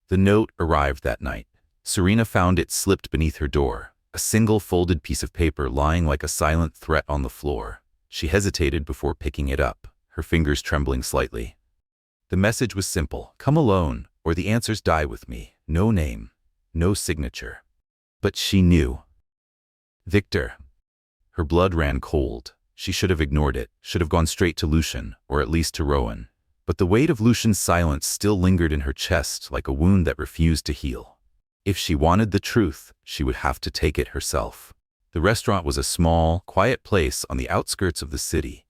The note arrived that night. Serena found it slipped beneath her door, a single folded piece of paper lying like a silent threat on the floor. She hesitated before picking it up, her fingers trembling slightly. The message was simple: come alone, or the answers die with me. No name, no signature. But she knew. Victor. Her blood ran cold. She should have ignored it, should have gone straight to Lucian, or at least to Rowan. But the weight of Lucian's silence still lingered in her chest like a wound that refused to heal. If she wanted the truth, she would have to take it herself. The restaurant was a small, quiet place on the outskirts of the city.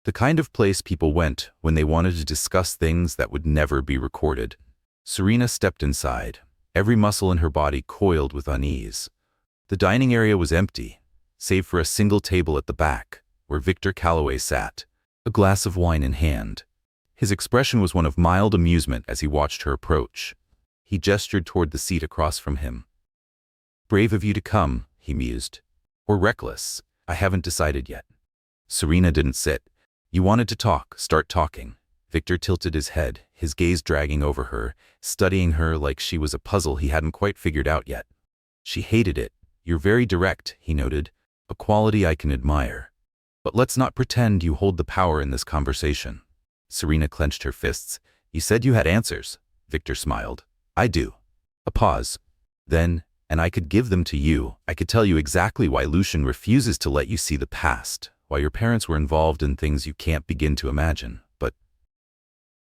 The kind of place people went when they wanted to discuss things that would never be recorded. Serena stepped inside, every muscle in her body coiled with unease. The dining area was empty, save for a single table at the back, where Victor Calloway sat, a glass of wine in hand. His expression was one of mild amusement as he watched her approach. He gestured toward the seat across from him. Brave of you to come, he mused. Or reckless, I haven't decided yet. Serena didn't sit. You wanted to talk, start talking. Victor tilted his head, his gaze dragging over her, studying her like she was a puzzle he hadn't quite figured out yet. She hated it. You're very direct, he noted, a quality I can admire. But let's not pretend you hold the power in this conversation. Serena clenched her fists. You said you had answers. Victor smiled. I do. A pause. Then, and I could give them to you. I could tell you exactly why Lucian refuses to let you see the past, why your parents were involved in things you can't begin to imagine. But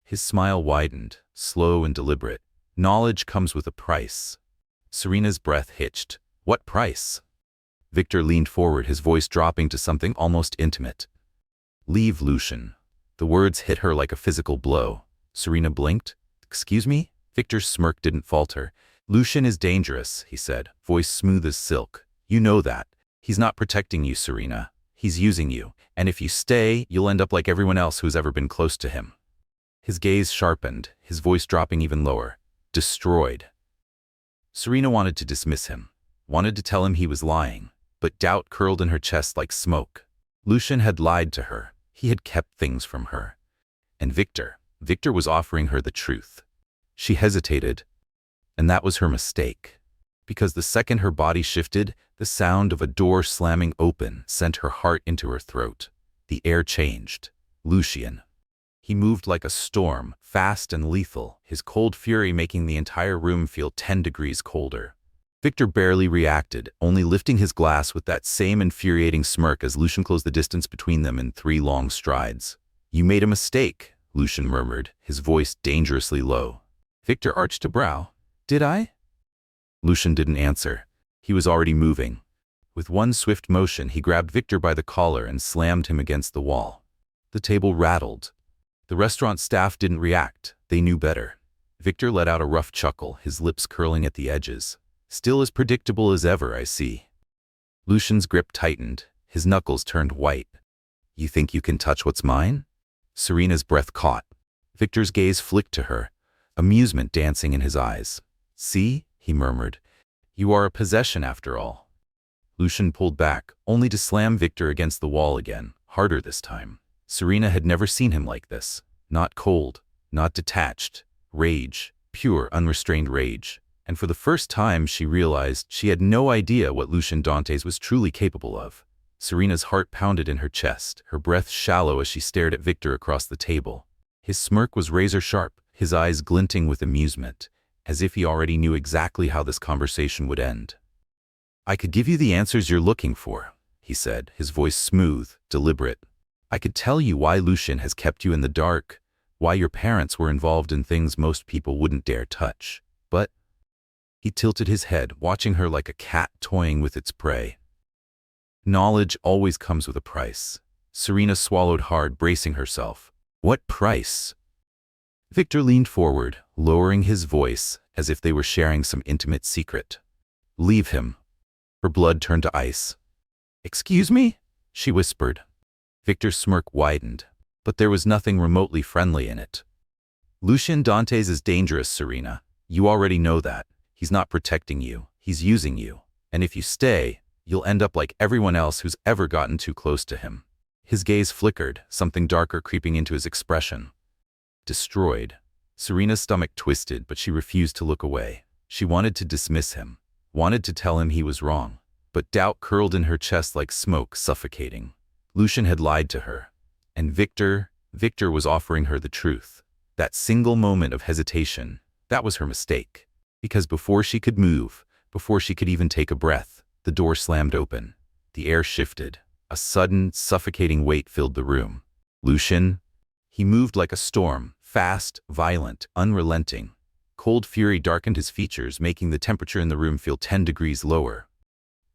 his smile widened, slow and deliberate. Knowledge comes with a price. Serena's breath hitched. What price? Victor leaned forward, his voice dropping to something almost intimate. Leave Lucian. The words hit her like a physical blow. Serena blinked. Excuse me? Victor's smirk didn't falter. Lucian is dangerous, he said, voice smooth as silk. You know that. He's not protecting you, Serena. He's using you, and if you stay, you'll end up like everyone else who's ever been close to him. His gaze sharpened, his voice dropping even lower. Destroyed. Serena wanted to dismiss him, wanted to tell him he was lying, but doubt curled in her chest like smoke. Lucian had lied to her. He had kept things from her. And Victor was offering her the truth. She hesitated, and that was her mistake. Because the second her body shifted, the sound of a door slamming open sent her heart into her throat. The air changed. Lucian. He moved like a storm, fast and lethal, his cold fury making the entire room feel 10 degrees colder. Victor barely reacted, only lifting his glass with that same infuriating smirk as Lucian closed the distance between them in 3 long strides. You made a mistake, Lucian murmured, his voice dangerously low. Victor arched a brow. Did I? Lucian didn't answer. He was already moving. With one swift motion, he grabbed Victor by the collar and slammed him against the wall. The table rattled. The restaurant staff didn't react. They knew better. Victor let out a rough chuckle, his lips curling at the edges. Still as predictable as ever, I see. Lucian's grip tightened. His knuckles turned white. You think you can touch what's mine? Serena's breath caught. Victor's gaze flicked to her, amusement dancing in his eyes. See, he murmured. You are a possession after all. Lucian pulled back, only to slam Victor against the wall again, harder this time. Serena had never seen him like this. Not cold, not detached. Rage, pure, unrestrained rage. And for the first time she realized she had no idea what Lucian Dantes was truly capable of. Serena's heart pounded in her chest, her breath shallow as she stared at Victor across the table. His smirk was razor-sharp, his eyes glinting with amusement, as if he already knew exactly how this conversation would end. I could give you the answers you're looking for, he said, his voice smooth, deliberate. I could tell you why Lucian has kept you in the dark, why your parents were involved in things most people wouldn't dare touch. But he tilted his head, watching her like a cat toying with its prey. Knowledge always comes with a price. Serena swallowed hard, bracing herself. What price? Victor leaned forward, lowering his voice as if they were sharing some intimate secret. Leave him. Her blood turned to ice. Excuse me? she whispered. Victor's smirk widened, but there was nothing remotely friendly in it. Lucian Dantes is dangerous, Serena. You already know that. He's not protecting you. He's using you. And if you stay, you'll end up like everyone else who's ever gotten too close to him. His gaze flickered, something darker creeping into his expression. Destroyed. Serena's stomach twisted, but she refused to look away. She wanted to dismiss him, wanted to tell him he was wrong, but doubt curled in her chest like smoke, suffocating. Lucian had lied to her, and Victor was offering her the truth. That single moment of hesitation, that was her mistake. Because before she could move, before she could even take a breath, the door slammed open. The air shifted. A sudden, suffocating weight filled the room. Lucian? He moved like a storm, fast, violent, unrelenting. Cold fury darkened his features, making the temperature in the room feel 10 degrees lower.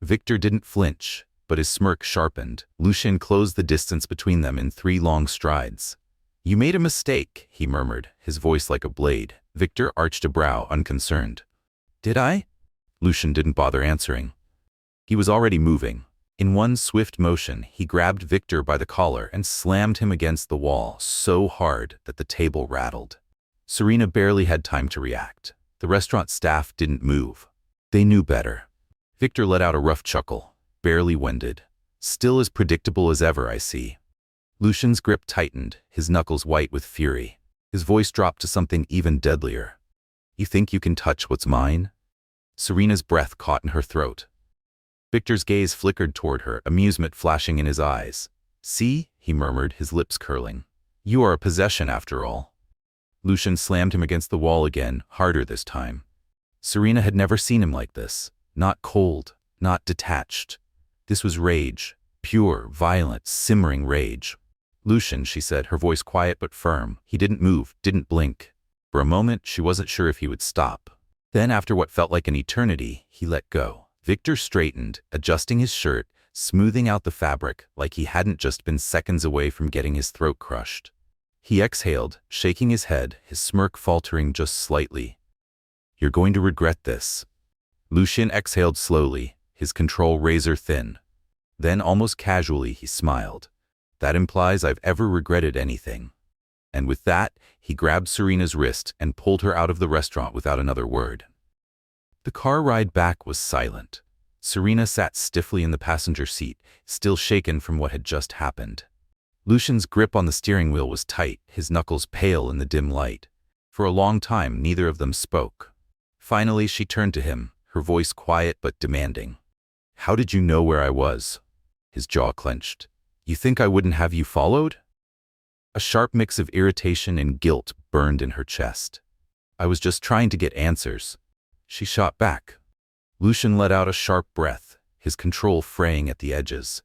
Victor didn't flinch, but his smirk sharpened. Lucian closed the distance between them in 3 long strides. "You made a mistake," he murmured, his voice like a blade. Victor arched a brow, unconcerned. "Did I?" Lucian didn't bother answering. He was already moving. In one swift motion, he grabbed Victor by the collar and slammed him against the wall so hard that the table rattled. Serena barely had time to react. The restaurant staff didn't move. They knew better. Victor let out a rough chuckle, barely winded. "Still as predictable as ever, I see." Lucian's grip tightened, his knuckles white with fury. His voice dropped to something even deadlier. "You think you can touch what's mine?" Serena's breath caught in her throat. Victor's gaze flickered toward her, amusement flashing in his eyes. "See?" he murmured, his lips curling. "You are a possession after all." Lucian slammed him against the wall again, harder this time. Serena had never seen him like this. Not cold, not detached. This was rage. Pure, violent, simmering rage. "Lucian," she said, her voice quiet but firm. He didn't move, didn't blink. For a moment, she wasn't sure if he would stop. Then, after what felt like an eternity, he let go. Victor straightened, adjusting his shirt, smoothing out the fabric like he hadn't just been seconds away from getting his throat crushed. He exhaled, shaking his head, his smirk faltering just slightly. "You're going to regret this." Lucian exhaled slowly, his control razor thin. Then, almost casually, he smiled. "That implies I've ever regretted anything." And with that, he grabbed Serena's wrist and pulled her out of the restaurant without another word. The car ride back was silent. Serena sat stiffly in the passenger seat, still shaken from what had just happened. Lucian's grip on the steering wheel was tight, his knuckles pale in the dim light. For a long time, neither of them spoke. Finally, she turned to him, her voice quiet but demanding. "How did you know where I was?" His jaw clenched. "You think I wouldn't have you followed?" A sharp mix of irritation and guilt burned in her chest. "I was just trying to get answers." She shot back. Lucian let out a sharp breath, his control fraying at the edges.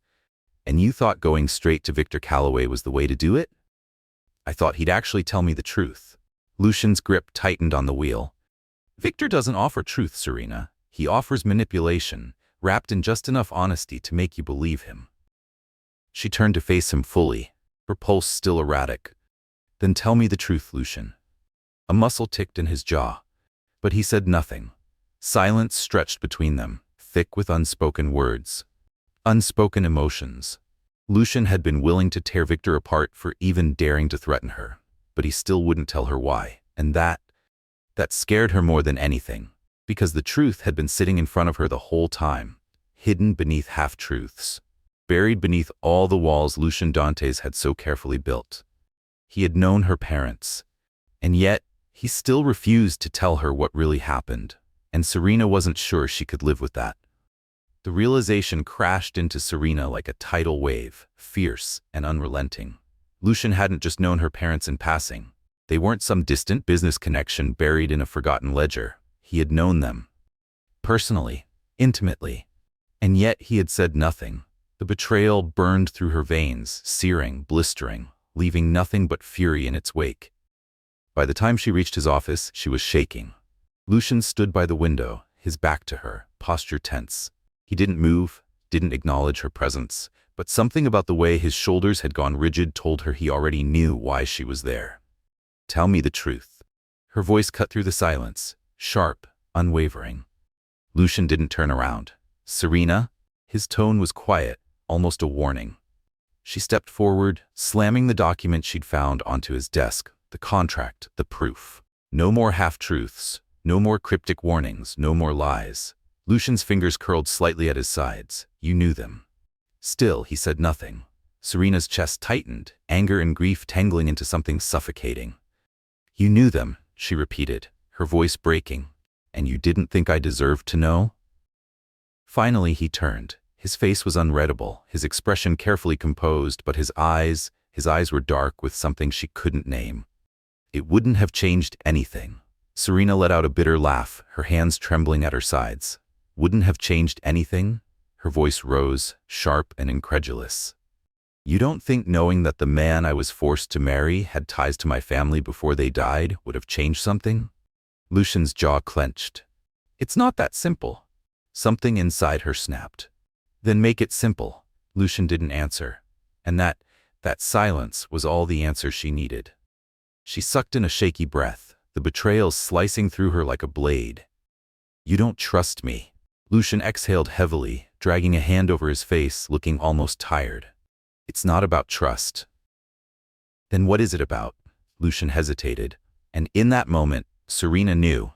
"And you thought going straight to Victor Calloway was the way to do it?" "I thought he'd actually tell me the truth." Lucian's grip tightened on the wheel. "Victor doesn't offer truth, Serena. He offers manipulation, wrapped in just enough honesty to make you believe him." She turned to face him fully, her pulse still erratic. "Then tell me the truth, Lucian." A muscle ticked in his jaw. But he said nothing. Silence stretched between them, thick with unspoken words. Unspoken emotions. Lucian had been willing to tear Victor apart for even daring to threaten her, but he still wouldn't tell her why, and that scared her more than anything, because the truth had been sitting in front of her the whole time, hidden beneath half-truths, buried beneath all the walls Lucian Dantes had so carefully built. He had known her parents, and yet he still refused to tell her what really happened, and Serena wasn't sure she could live with that. The realization crashed into Serena like a tidal wave, fierce and unrelenting. Lucian hadn't just known her parents in passing. They weren't some distant business connection buried in a forgotten ledger. He had known them. Personally, intimately. And yet he had said nothing. The betrayal burned through her veins, searing, blistering, leaving nothing but fury in its wake. By the time she reached his office, she was shaking. Lucian stood by the window, his back to her, posture tense. He didn't move, didn't acknowledge her presence, but something about the way his shoulders had gone rigid told her he already knew why she was there. "Tell me the truth." Her voice cut through the silence, sharp, unwavering. Lucian didn't turn around. "Serena?" His tone was quiet, almost a warning. She stepped forward, slamming the document she'd found onto his desk, the contract, the proof. No more half-truths, no more cryptic warnings, no more lies. Lucian's fingers curled slightly at his sides. You knew them. Still, he said nothing. Serena's chest tightened, anger and grief tangling into something suffocating. You knew them, she repeated, her voice breaking. And you didn't think I deserved to know? Finally, he turned. His face was unreadable, his expression carefully composed, but his eyes were dark with something she couldn't name. It wouldn't have changed anything. Serena let out a bitter laugh, her hands trembling at her sides. Wouldn't have changed anything? Her voice rose, sharp and incredulous. You don't think knowing that the man I was forced to marry had ties to my family before they died would have changed something? Lucian's jaw clenched. It's not that simple. Something inside her snapped. Then make it simple. Lucian didn't answer. And that silence was all the answer she needed. She sucked in a shaky breath, the betrayal slicing through her like a blade. You don't trust me. Lucian exhaled heavily, dragging a hand over his face, looking almost tired. It's not about trust. Then what is it about? Lucian hesitated, and in that moment, Serena knew.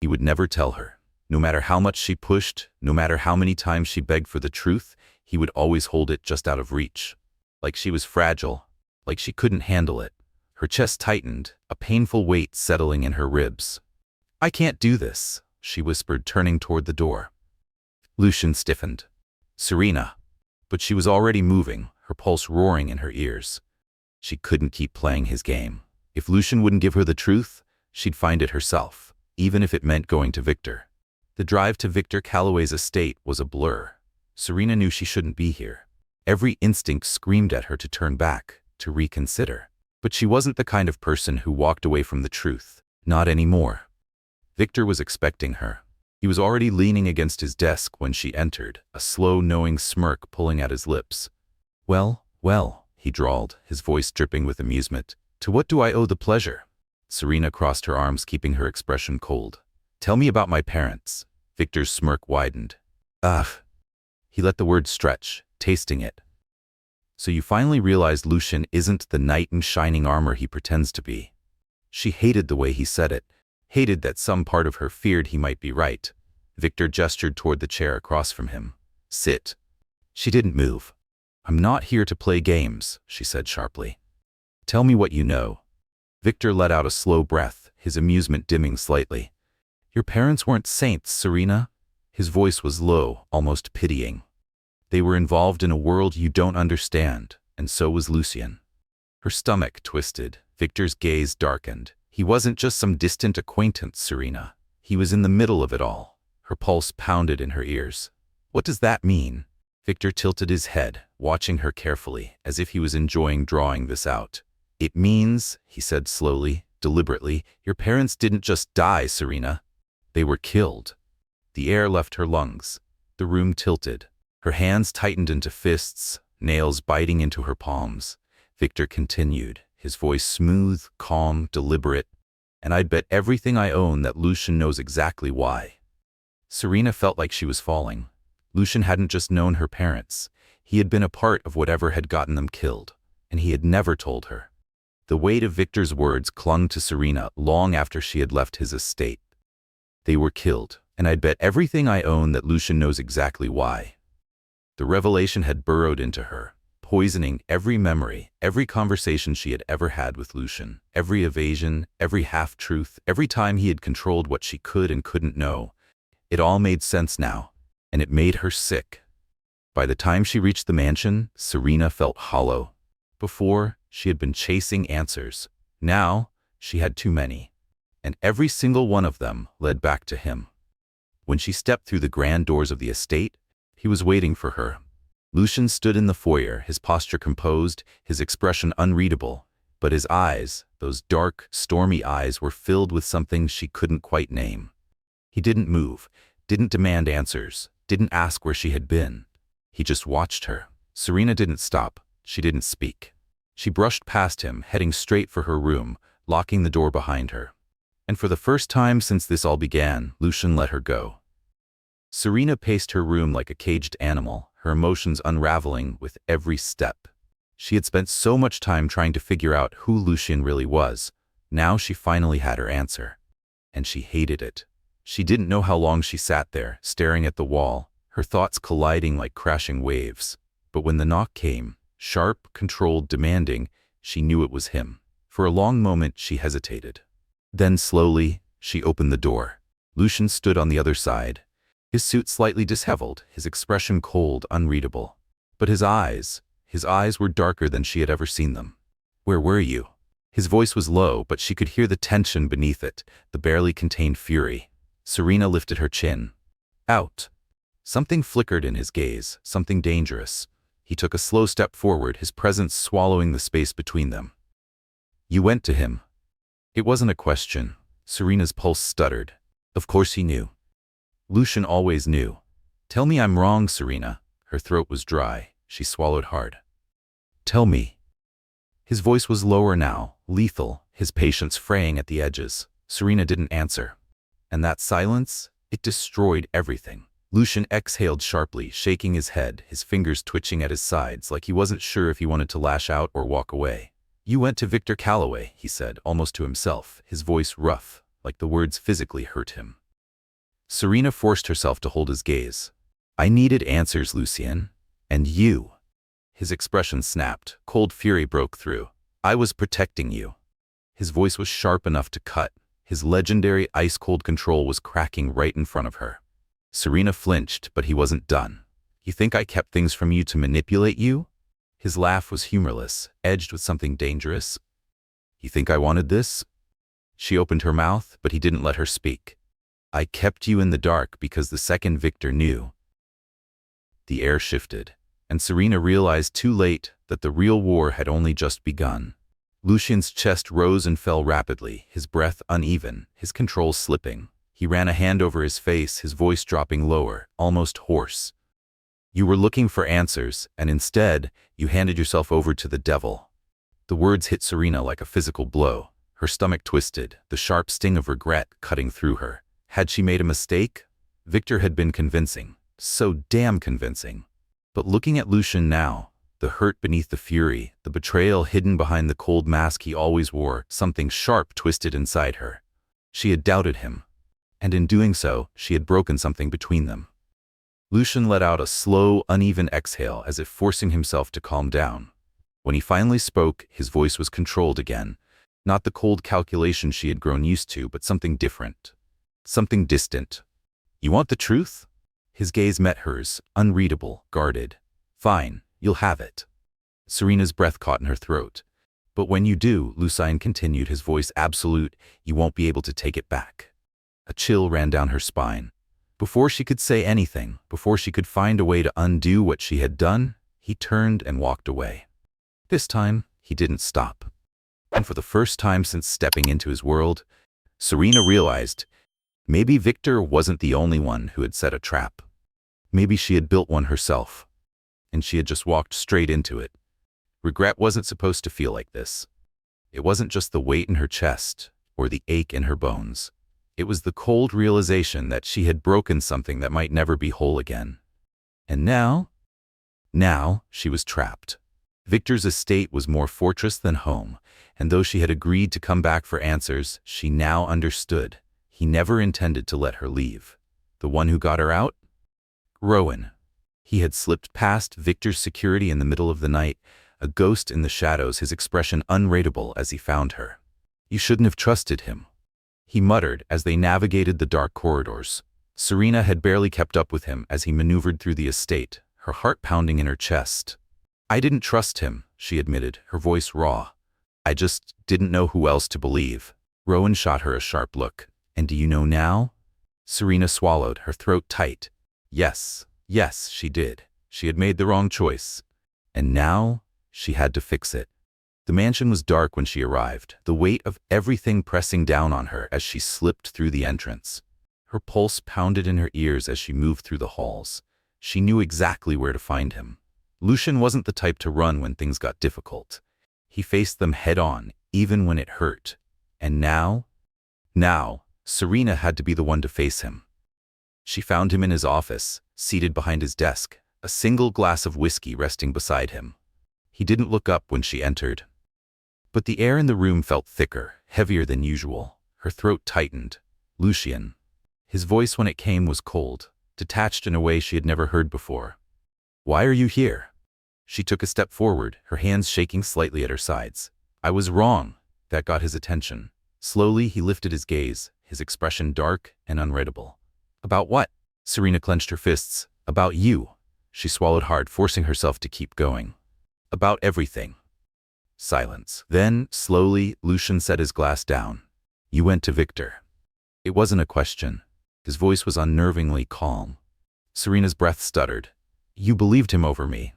He would never tell her. No matter how much she pushed, no matter how many times she begged for the truth, he would always hold it just out of reach. Like she was fragile, like she couldn't handle it. Her chest tightened, a painful weight settling in her ribs. I can't do this, she whispered, turning toward the door. Lucian stiffened. Serena. But she was already moving, her pulse roaring in her ears. She couldn't keep playing his game. If Lucian wouldn't give her the truth, she'd find it herself, even if it meant going to Victor. The drive to Victor Calloway's estate was a blur. Serena knew she shouldn't be here. Every instinct screamed at her to turn back, to reconsider. But she wasn't the kind of person who walked away from the truth. Not anymore. Victor was expecting her. He was already leaning against his desk when she entered, a slow, knowing smirk pulling at his lips. Well, he drawled, his voice dripping with amusement. To what do I owe the pleasure? Serena crossed her arms, keeping her expression cold. Tell me about my parents. Victor's smirk widened. Ugh. He let the word stretch, tasting it. So you finally realized Lucian isn't the knight in shining armor he pretends to be. She hated the way he said it, hated that some part of her feared he might be right. Victor gestured toward the chair across from him. Sit. She didn't move. I'm not here to play games, she said sharply. Tell me what you know. Victor let out a slow breath, his amusement dimming slightly. Your parents weren't saints, Serena. His voice was low, almost pitying. They were involved in a world you don't understand, and so was Lucian. Her stomach twisted. Victor's gaze darkened. He wasn't just some distant acquaintance, Serena. He was in the middle of it all. Her pulse pounded in her ears. What does that mean? Victor tilted his head, watching her carefully, as if he was enjoying drawing this out. It means, he said slowly, deliberately, your parents didn't just die, Serena. They were killed. The air left her lungs. The room tilted. Her hands tightened into fists, nails biting into her palms. Victor continued, his voice smooth, calm, deliberate. And I'd bet everything I own that Lucian knows exactly why. Serena felt like she was falling. Lucian hadn't just known her parents. He had been a part of whatever had gotten them killed, and he had never told her. The weight of Victor's words clung to Serena long after she had left his estate. They were killed, and I'd bet everything I own that Lucian knows exactly why. The revelation had burrowed into her, poisoning every memory, every conversation she had ever had with Lucian, every evasion, every half-truth, every time he had controlled what she could and couldn't know. It all made sense now, and it made her sick. By the time she reached the mansion, Serena felt hollow. Before, she had been chasing answers. Now, she had too many. And every single one of them led back to him. When she stepped through the grand doors of the estate, he was waiting for her. Lucian stood in the foyer, his posture composed, his expression unreadable, but his eyes, those dark, stormy eyes, were filled with something she couldn't quite name. He didn't move, didn't demand answers, didn't ask where she had been. He just watched her. Serena didn't stop. She didn't speak. She brushed past him, heading straight for her room, locking the door behind her. And for the first time since this all began, Lucian let her go. Serena paced her room like a caged animal, her emotions unraveling with every step. She had spent so much time trying to figure out who Lucian really was. Now she finally had her answer. And she hated it. She didn't know how long she sat there, staring at the wall, her thoughts colliding like crashing waves. But when the knock came, sharp, controlled, demanding, she knew it was him. For a long moment she hesitated. Then slowly, she opened the door. Lucian stood on the other side, his suit slightly disheveled, his expression cold, unreadable. But his eyes were darker than she had ever seen them. "Where were you?" His voice was low, but she could hear the tension beneath it, the barely contained fury. Serena lifted her chin. "Out." Something flickered in his gaze, something dangerous. He took a slow step forward, his presence swallowing the space between them. "You went to him." It wasn't a question. Serena's pulse stuttered. Of course he knew. Lucian always knew. "Tell me I'm wrong, Serena." Her throat was dry. She swallowed hard. "Tell me." His voice was lower now, lethal, his patience fraying at the edges. Serena didn't answer. And that silence, it destroyed everything. Lucian exhaled sharply, shaking his head, his fingers twitching at his sides like he wasn't sure if he wanted to lash out or walk away. "You went to Victor Calloway," he said, almost to himself, his voice rough, like the words physically hurt him. Serena forced herself to hold his gaze. "I needed answers, Lucian. And you." His expression snapped. Cold fury broke through. "I was protecting you." His voice was sharp enough to cut. His legendary ice-cold control was cracking right in front of her. Serena flinched, but he wasn't done. "You think I kept things from you to manipulate you?" His laugh was humorless, edged with something dangerous. "You think I wanted this?" She opened her mouth, but he didn't let her speak. "I kept you in the dark because the second Victor knew." The air shifted, and Serena realized too late that the real war had only just begun. Lucian's chest rose and fell rapidly, his breath uneven, his control slipping. He ran a hand over his face, his voice dropping lower, almost hoarse. "You were looking for answers, and instead, you handed yourself over to the devil." The words hit Serena like a physical blow. Her stomach twisted, the sharp sting of regret cutting through her. Had she made a mistake? Victor had been convincing. So damn convincing. But looking at Lucian now, the hurt beneath the fury, the betrayal hidden behind the cold mask he always wore, something sharp twisted inside her. She had doubted him. And in doing so, she had broken something between them. Lucian let out a slow, uneven exhale as if forcing himself to calm down. When he finally spoke, his voice was controlled again. Not the cold calculation she had grown used to, but something different. Something distant. "You want the truth?" His gaze met hers, unreadable, guarded. "Fine, you'll have it." Serena's breath caught in her throat. "But when you do," Lucian continued, his voice absolute, "you won't be able to take it back." A chill ran down her spine. Before she could say anything, before she could find a way to undo what she had done, he turned and walked away. This time, he didn't stop. And for the first time since stepping into his world, Serena realized maybe Victor wasn't the only one who had set a trap. Maybe she had built one herself, and she had just walked straight into it. Regret wasn't supposed to feel like this. It wasn't just the weight in her chest or the ache in her bones. It was the cold realization that she had broken something that might never be whole again. And now she was trapped. Victor's estate was more fortress than home, and though she had agreed to come back for answers, she now understood. He never intended to let her leave. The one who got her out? Rowan. He had slipped past Victor's security in the middle of the night, a ghost in the shadows, his expression unreadable as he found her. "You shouldn't have trusted him," he muttered as they navigated the dark corridors. Serena had barely kept up with him as he maneuvered through the estate, her heart pounding in her chest. "I didn't trust him," she admitted, her voice raw. "I just didn't know who else to believe." Rowan shot her a sharp look. "And do you know now?" Serena swallowed, her throat tight. Yes, she did. She had made the wrong choice. And now, she had to fix it. The mansion was dark when she arrived, the weight of everything pressing down on her as she slipped through the entrance. Her pulse pounded in her ears as she moved through the halls. She knew exactly where to find him. Lucian wasn't the type to run when things got difficult. He faced them head-on, even when it hurt. And now, Serena had to be the one to face him. She found him in his office, seated behind his desk, a single glass of whiskey resting beside him. He didn't look up when she entered. But the air in the room felt thicker, heavier than usual. Her throat tightened. Lucian. His voice when it came was cold, detached in a way she had never heard before. Why are you here? She took a step forward, her hands shaking slightly at her sides. I was wrong. That got his attention. Slowly, he lifted his gaze, his expression dark and unreadable. About what? Serena clenched her fists. About you. She swallowed hard, forcing herself to keep going. About everything. Silence. Then, slowly, Lucian set his glass down. You went to Victor. It wasn't a question. His voice was unnervingly calm. Serena's breath stuttered. You believed him over me.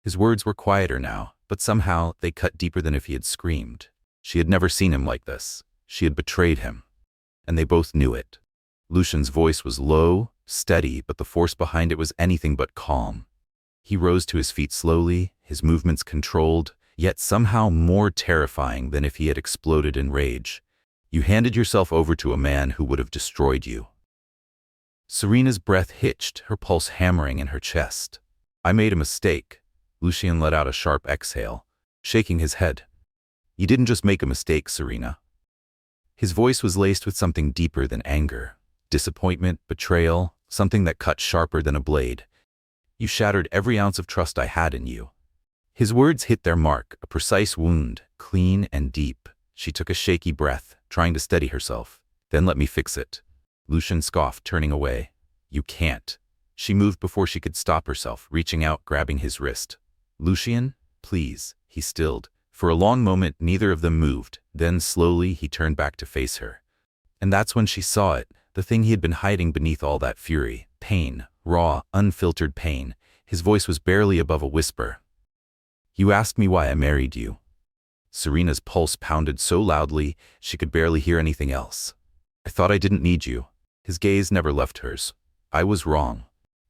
His words were quieter now, but somehow they cut deeper than if he had screamed. She had never seen him like this. She had betrayed him. And they both knew it. Lucian's voice was low, steady, but the force behind it was anything but calm. He rose to his feet slowly, his movements controlled, yet somehow more terrifying than if he had exploded in rage. You handed yourself over to a man who would have destroyed you. Serena's breath hitched, her pulse hammering in her chest. I made a mistake. Lucian let out a sharp exhale, shaking his head. You didn't just make a mistake, Serena. His voice was laced with something deeper than anger. Disappointment, betrayal, something that cut sharper than a blade. You shattered every ounce of trust I had in you. His words hit their mark, a precise wound, clean and deep. She took a shaky breath, trying to steady herself. Then let me fix it. Lucian scoffed, turning away. You can't. She moved before she could stop herself, reaching out, grabbing his wrist. Lucian, please, he stilled. For a long moment, neither of them moved. Then, slowly, he turned back to face her. And that's when she saw it, the thing he had been hiding beneath all that fury. Pain, raw, unfiltered pain. His voice was barely above a whisper. You asked me why I married you. Serena's pulse pounded so loudly, she could barely hear anything else. I thought I didn't need you. His gaze never left hers. I was wrong.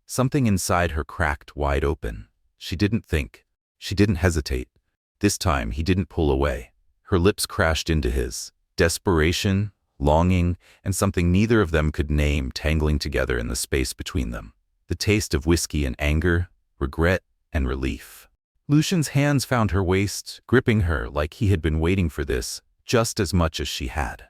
Something inside her cracked wide open. She didn't think. She didn't hesitate. This time, he didn't pull away. Her lips crashed into his. Desperation, longing, and something neither of them could name tangling together in the space between them. The taste of whiskey and anger, regret and relief. Lucian's hands found her waist, gripping her like he had been waiting for this just as much as she had.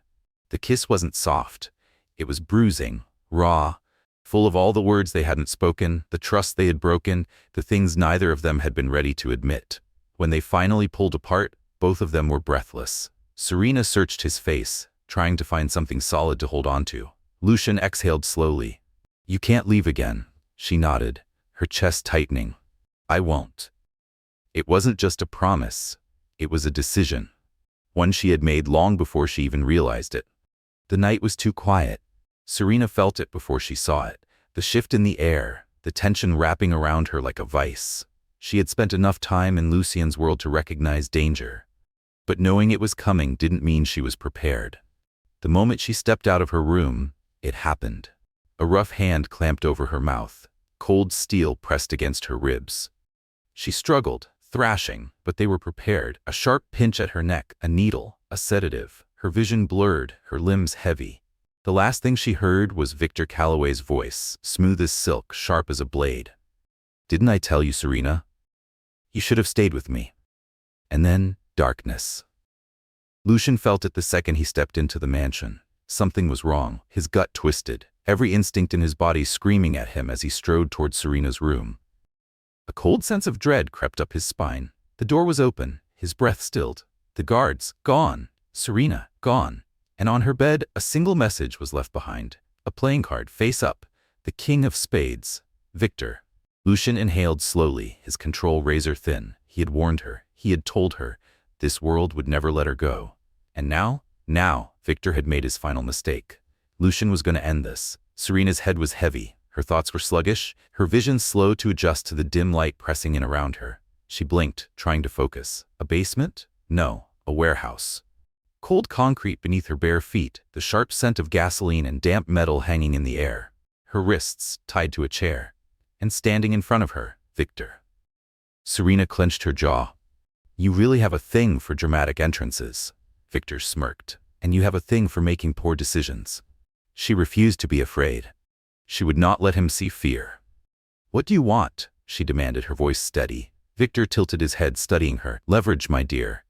The kiss wasn't soft. It was bruising, raw, full of all the words they hadn't spoken, the trust they had broken, the things neither of them had been ready to admit. When they finally pulled apart, both of them were breathless. Serena searched his face, trying to find something solid to hold on to. Lucian exhaled slowly. You can't leave again, she nodded, her chest tightening. I won't. It wasn't just a promise. It was a decision. One she had made long before she even realized it. The night was too quiet. Serena felt it before she saw it. The shift in the air, the tension wrapping around her like a vice. She had spent enough time in Lucian's world to recognize danger. But knowing it was coming didn't mean she was prepared. The moment she stepped out of her room, it happened. A rough hand clamped over her mouth. Cold steel pressed against her ribs. She struggled, thrashing, but they were prepared. A sharp pinch at her neck, a needle, a sedative. Her vision blurred, her limbs heavy. The last thing she heard was Victor Calloway's voice, smooth as silk, sharp as a blade. Didn't I tell you, Serena? You should have stayed with me. And then, darkness. Lucian felt it the second he stepped into the mansion. Something was wrong. His gut twisted, every instinct in his body screaming at him as he strode toward Serena's room. A cold sense of dread crept up his spine. The door was open, his breath stilled. The guards, gone. Serena, gone. And on her bed, a single message was left behind. A playing card, face up. The King of Spades. Victor. Lucian inhaled slowly, his control razor thin. He had warned her. He had told her. This world would never let her go. And now, Victor had made his final mistake. Lucian was going to end this. Serena's head was heavy. Her thoughts were sluggish, her vision slow to adjust to the dim light pressing in around her. She blinked, trying to focus. A basement? No, a warehouse. Cold concrete beneath her bare feet, the sharp scent of gasoline and damp metal hanging in the air. Her wrists tied to a chair. And standing in front of her, Victor. Serena clenched her jaw. You really have a thing for dramatic entrances. Victor smirked. And you have a thing for making poor decisions. She refused to be afraid. She would not let him see fear. What do you want? She demanded, her voice steady. Victor tilted his head, studying her. Leverage, my dear.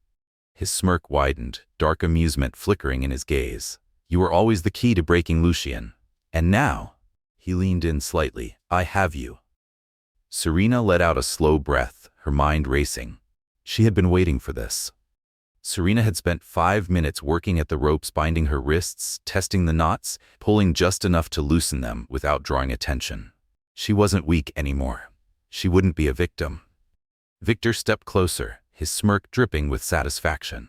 His smirk widened, dark amusement flickering in his gaze. You were always the key to breaking Lucian. And now, he leaned in slightly, I have you. Serena let out a slow breath, her mind racing. She had been waiting for this. Serena had spent 5 minutes working at the ropes, binding her wrists, testing the knots, pulling just enough to loosen them without drawing attention. She wasn't weak anymore. She wouldn't be a victim. Victor stepped closer, his smirk dripping with satisfaction.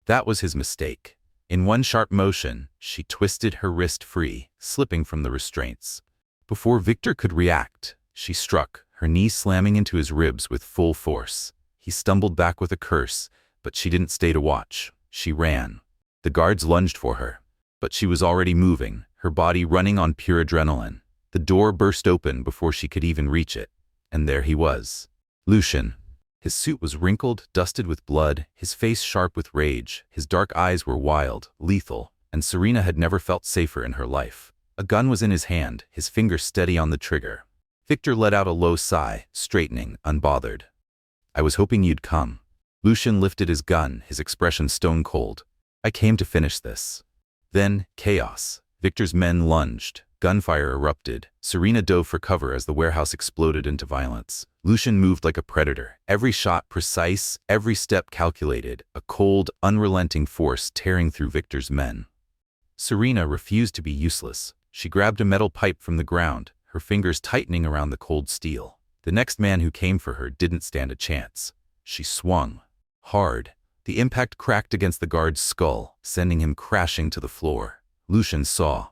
That was his mistake. In one sharp motion, she twisted her wrist free, slipping from the restraints. Before Victor could react, she struck, her knee slamming into his ribs with full force. He stumbled back with a curse, but she didn't stay to watch. She ran. The guards lunged for her, but she was already moving, her body running on pure adrenaline. The door burst open before she could even reach it, and there he was. Lucian. His suit was wrinkled, dusted with blood, his face sharp with rage, his dark eyes were wild, lethal, and Serena had never felt safer in her life. A gun was in his hand, his finger steady on the trigger. Victor let out a low sigh, straightening, unbothered. I was hoping you'd come. Lucian lifted his gun, his expression stone cold. I came to finish this. Then, chaos. Victor's men lunged. Gunfire erupted. Serena dove for cover as the warehouse exploded into violence. Lucian moved like a predator, every shot precise, every step calculated, a cold, unrelenting force tearing through Victor's men. Serena refused to be useless. She grabbed a metal pipe from the ground, her fingers tightening around the cold steel. The next man who came for her didn't stand a chance. She swung. Hard. The impact cracked against the guard's skull, sending him crashing to the floor. Lucian saw.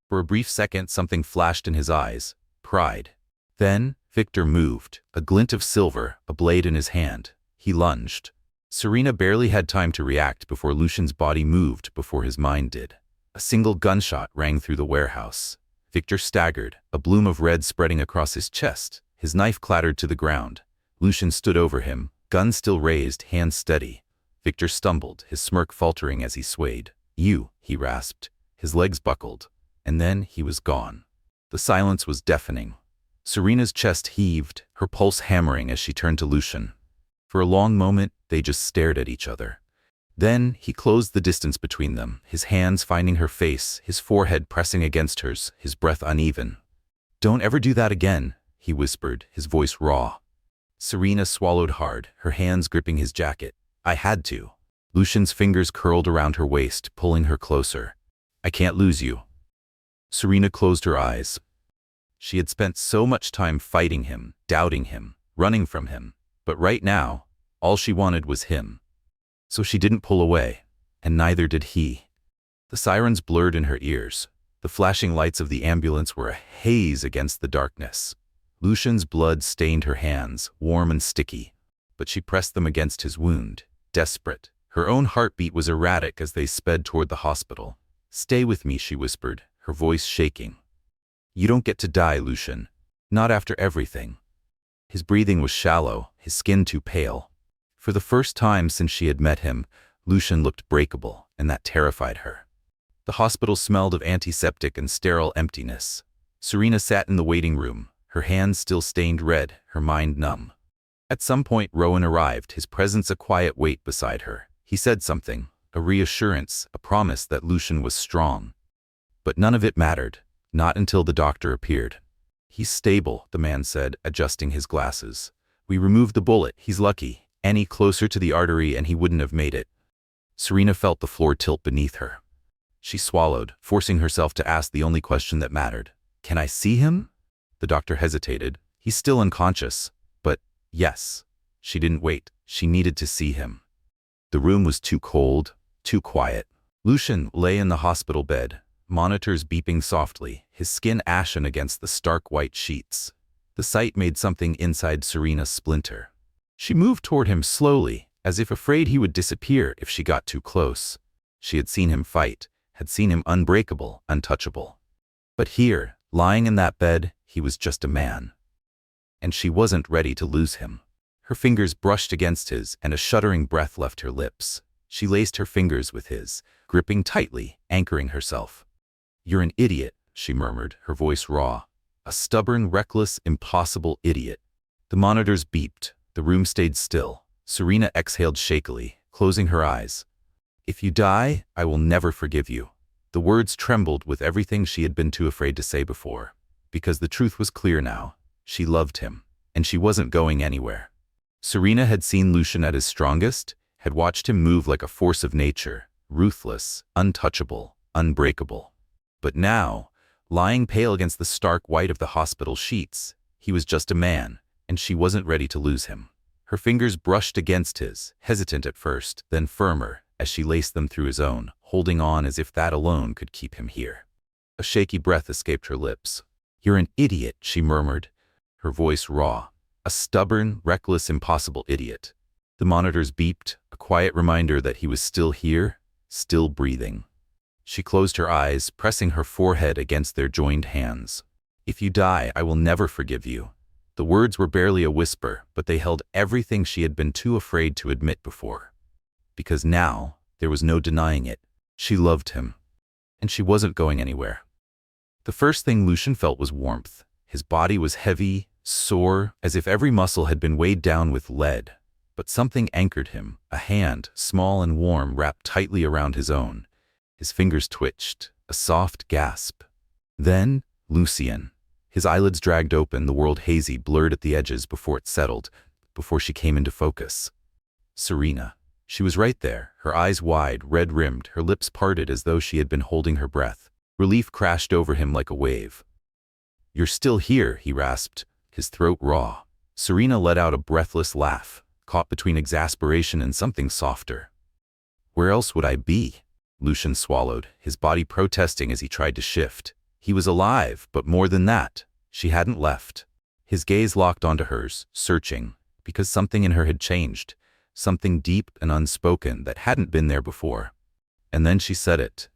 For a brief second, something flashed in his eyes. Pride. Then, Victor moved. A glint of silver, a blade in his hand. He lunged. Serena barely had time to react before Lucian's body moved before his mind did. A single gunshot rang through the warehouse. Victor staggered, a bloom of red spreading across his chest. His knife clattered to the ground. Lucian stood over him, gun still raised, hands steady. Victor stumbled, his smirk faltering as he swayed. You, he rasped. His legs buckled. And then he was gone. The silence was deafening. Serena's chest heaved, her pulse hammering as she turned to Lucian. For a long moment, they just stared at each other. Then he closed the distance between them, his hands finding her face, his forehead pressing against hers, his breath uneven. Don't ever do that again, he whispered, his voice raw. Serena swallowed hard, her hands gripping his jacket. I had to. Lucian's fingers curled around her waist, pulling her closer. I can't lose you. Serena closed her eyes. She had spent so much time fighting him, doubting him, running from him. But right now, all she wanted was him. So she didn't pull away, and neither did he. The sirens blurred in her ears. The flashing lights of the ambulance were a haze against the darkness. Lucian's blood stained her hands, warm and sticky, but she pressed them against his wound, desperate. Her own heartbeat was erratic as they sped toward the hospital. Stay with me, she whispered, her voice shaking. You don't get to die, Lucian. Not after everything. His breathing was shallow, his skin too pale. For the first time since she had met him, Lucian looked breakable, and that terrified her. The hospital smelled of antiseptic and sterile emptiness. Serena sat in the waiting room, her hands still stained red, her mind numb. At some point Rowan arrived, his presence a quiet weight beside her. He said something, a reassurance, a promise that Lucian was strong. But none of it mattered, not until the doctor appeared. He's stable, the man said, adjusting his glasses. We removed the bullet, he's lucky. Any closer to the artery and he wouldn't have made it. Serena felt the floor tilt beneath her. She swallowed, forcing herself to ask the only question that mattered. Can I see him? The doctor hesitated. He's still unconscious. But, yes. She didn't wait. She needed to see him. The room was too cold, too quiet. Lucian lay in the hospital bed, monitors beeping softly, his skin ashen against the stark white sheets. The sight made something inside Serena splinter. She moved toward him slowly, as if afraid he would disappear if she got too close. She had seen him fight, had seen him unbreakable, untouchable. But here, lying in that bed, he was just a man. And she wasn't ready to lose him. Her fingers brushed against his, and a shuddering breath left her lips. She laced her fingers with his, gripping tightly, anchoring herself. You're an idiot, she murmured, her voice raw. A stubborn, reckless, impossible idiot. The monitors beeped. The room stayed still. Serena exhaled shakily, closing her eyes. "If you die, I will never forgive you." The words trembled with everything she had been too afraid to say before. Because the truth was clear now. She loved him, and she wasn't going anywhere. Serena had seen Lucian at his strongest, had watched him move like a force of nature, ruthless, untouchable, unbreakable. But now, lying pale against the stark white of the hospital sheets, he was just a man, and she wasn't ready to lose him. Her fingers brushed against his, hesitant at first, then firmer, as she laced them through his own, holding on as if that alone could keep him here. A shaky breath escaped her lips. "You're an idiot," she murmured, her voice raw. A stubborn, reckless, impossible idiot. The monitors beeped, a quiet reminder that he was still here, still breathing. She closed her eyes, pressing her forehead against their joined hands. "If you die, I will never forgive you." The words were barely a whisper, but they held everything she had been too afraid to admit before. Because now, there was no denying it. She loved him. And she wasn't going anywhere. The first thing Lucian felt was warmth. His body was heavy, sore, as if every muscle had been weighed down with lead. But something anchored him, a hand, small and warm, wrapped tightly around his own. His fingers twitched, a soft gasp. Then, Lucian. His eyelids dragged open, the world hazy, blurred at the edges before it settled, before she came into focus. Serena. She was right there, her eyes wide, red-rimmed, her lips parted as though she had been holding her breath. Relief crashed over him like a wave. "You're still here," he rasped, his throat raw. Serena let out a breathless laugh, caught between exasperation and something softer. "Where else would I be?" Lucian swallowed, his body protesting as he tried to shift. He was alive, but more than that, she hadn't left. His gaze locked onto hers, searching, because something in her had changed, something deep and unspoken that hadn't been there before. And then she said it.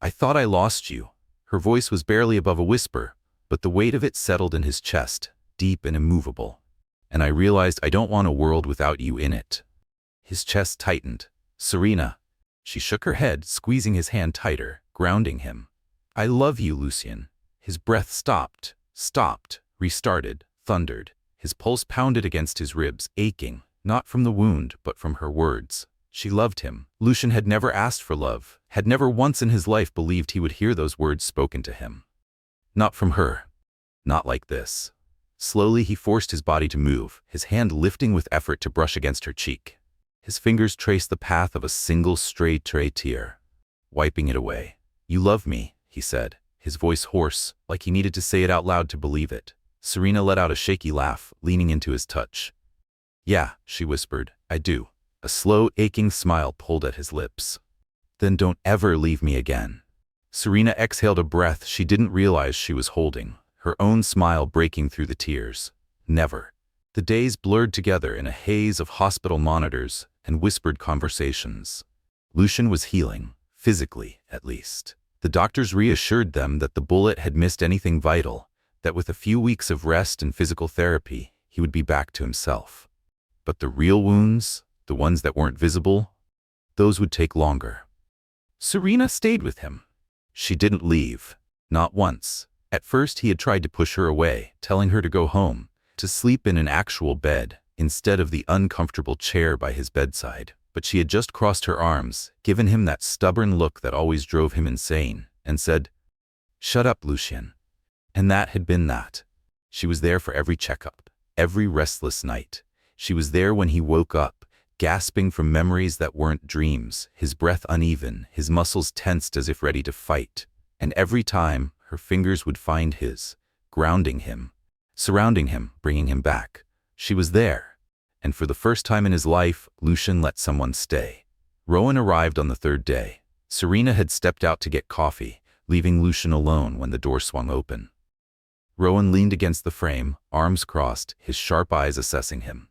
"I thought I lost you." Her voice was barely above a whisper, but the weight of it settled in his chest, deep and immovable. "And I realized I don't want a world without you in it." His chest tightened. "Serena." She shook her head, squeezing his hand tighter, grounding him. "I love you, Lucian." His breath stopped, restarted, thundered. His pulse pounded against his ribs, aching, not from the wound, but from her words. She loved him. Lucian had never asked for love, had never once in his life believed he would hear those words spoken to him. Not from her. Not like this. Slowly he forced his body to move, his hand lifting with effort to brush against her cheek. His fingers traced the path of a single stray tear, wiping it away. "You love me," he said, his voice hoarse, like he needed to say it out loud to believe it. Serena let out a shaky laugh, leaning into his touch. "Yeah," she whispered, "I do." A slow, aching smile pulled at his lips. "Then don't ever leave me again." Serena exhaled a breath she didn't realize she was holding, her own smile breaking through the tears. Never. The days blurred together in a haze of hospital monitors and whispered conversations. Lucian was healing, physically at least. The doctors reassured them that the bullet had missed anything vital, that with a few weeks of rest and physical therapy, he would be back to himself. But the real wounds, the ones that weren't visible, those would take longer. Serena stayed with him. She didn't leave. Not once. At first he had tried to push her away, telling her to go home, to sleep in an actual bed, instead of the uncomfortable chair by his bedside. But she had just crossed her arms, given him that stubborn look that always drove him insane, and said, "Shut up, Lucian." And that had been that. She was there for every checkup, every restless night. She was there when he woke up, gasping from memories that weren't dreams, his breath uneven, his muscles tensed as if ready to fight. And every time, her fingers would find his, grounding him, surrounding him, bringing him back. She was there. And for the first time in his life, Lucian let someone stay. Rowan arrived on the third day. Serena had stepped out to get coffee, leaving Lucian alone when the door swung open. Rowan leaned against the frame, arms crossed, his sharp eyes assessing him.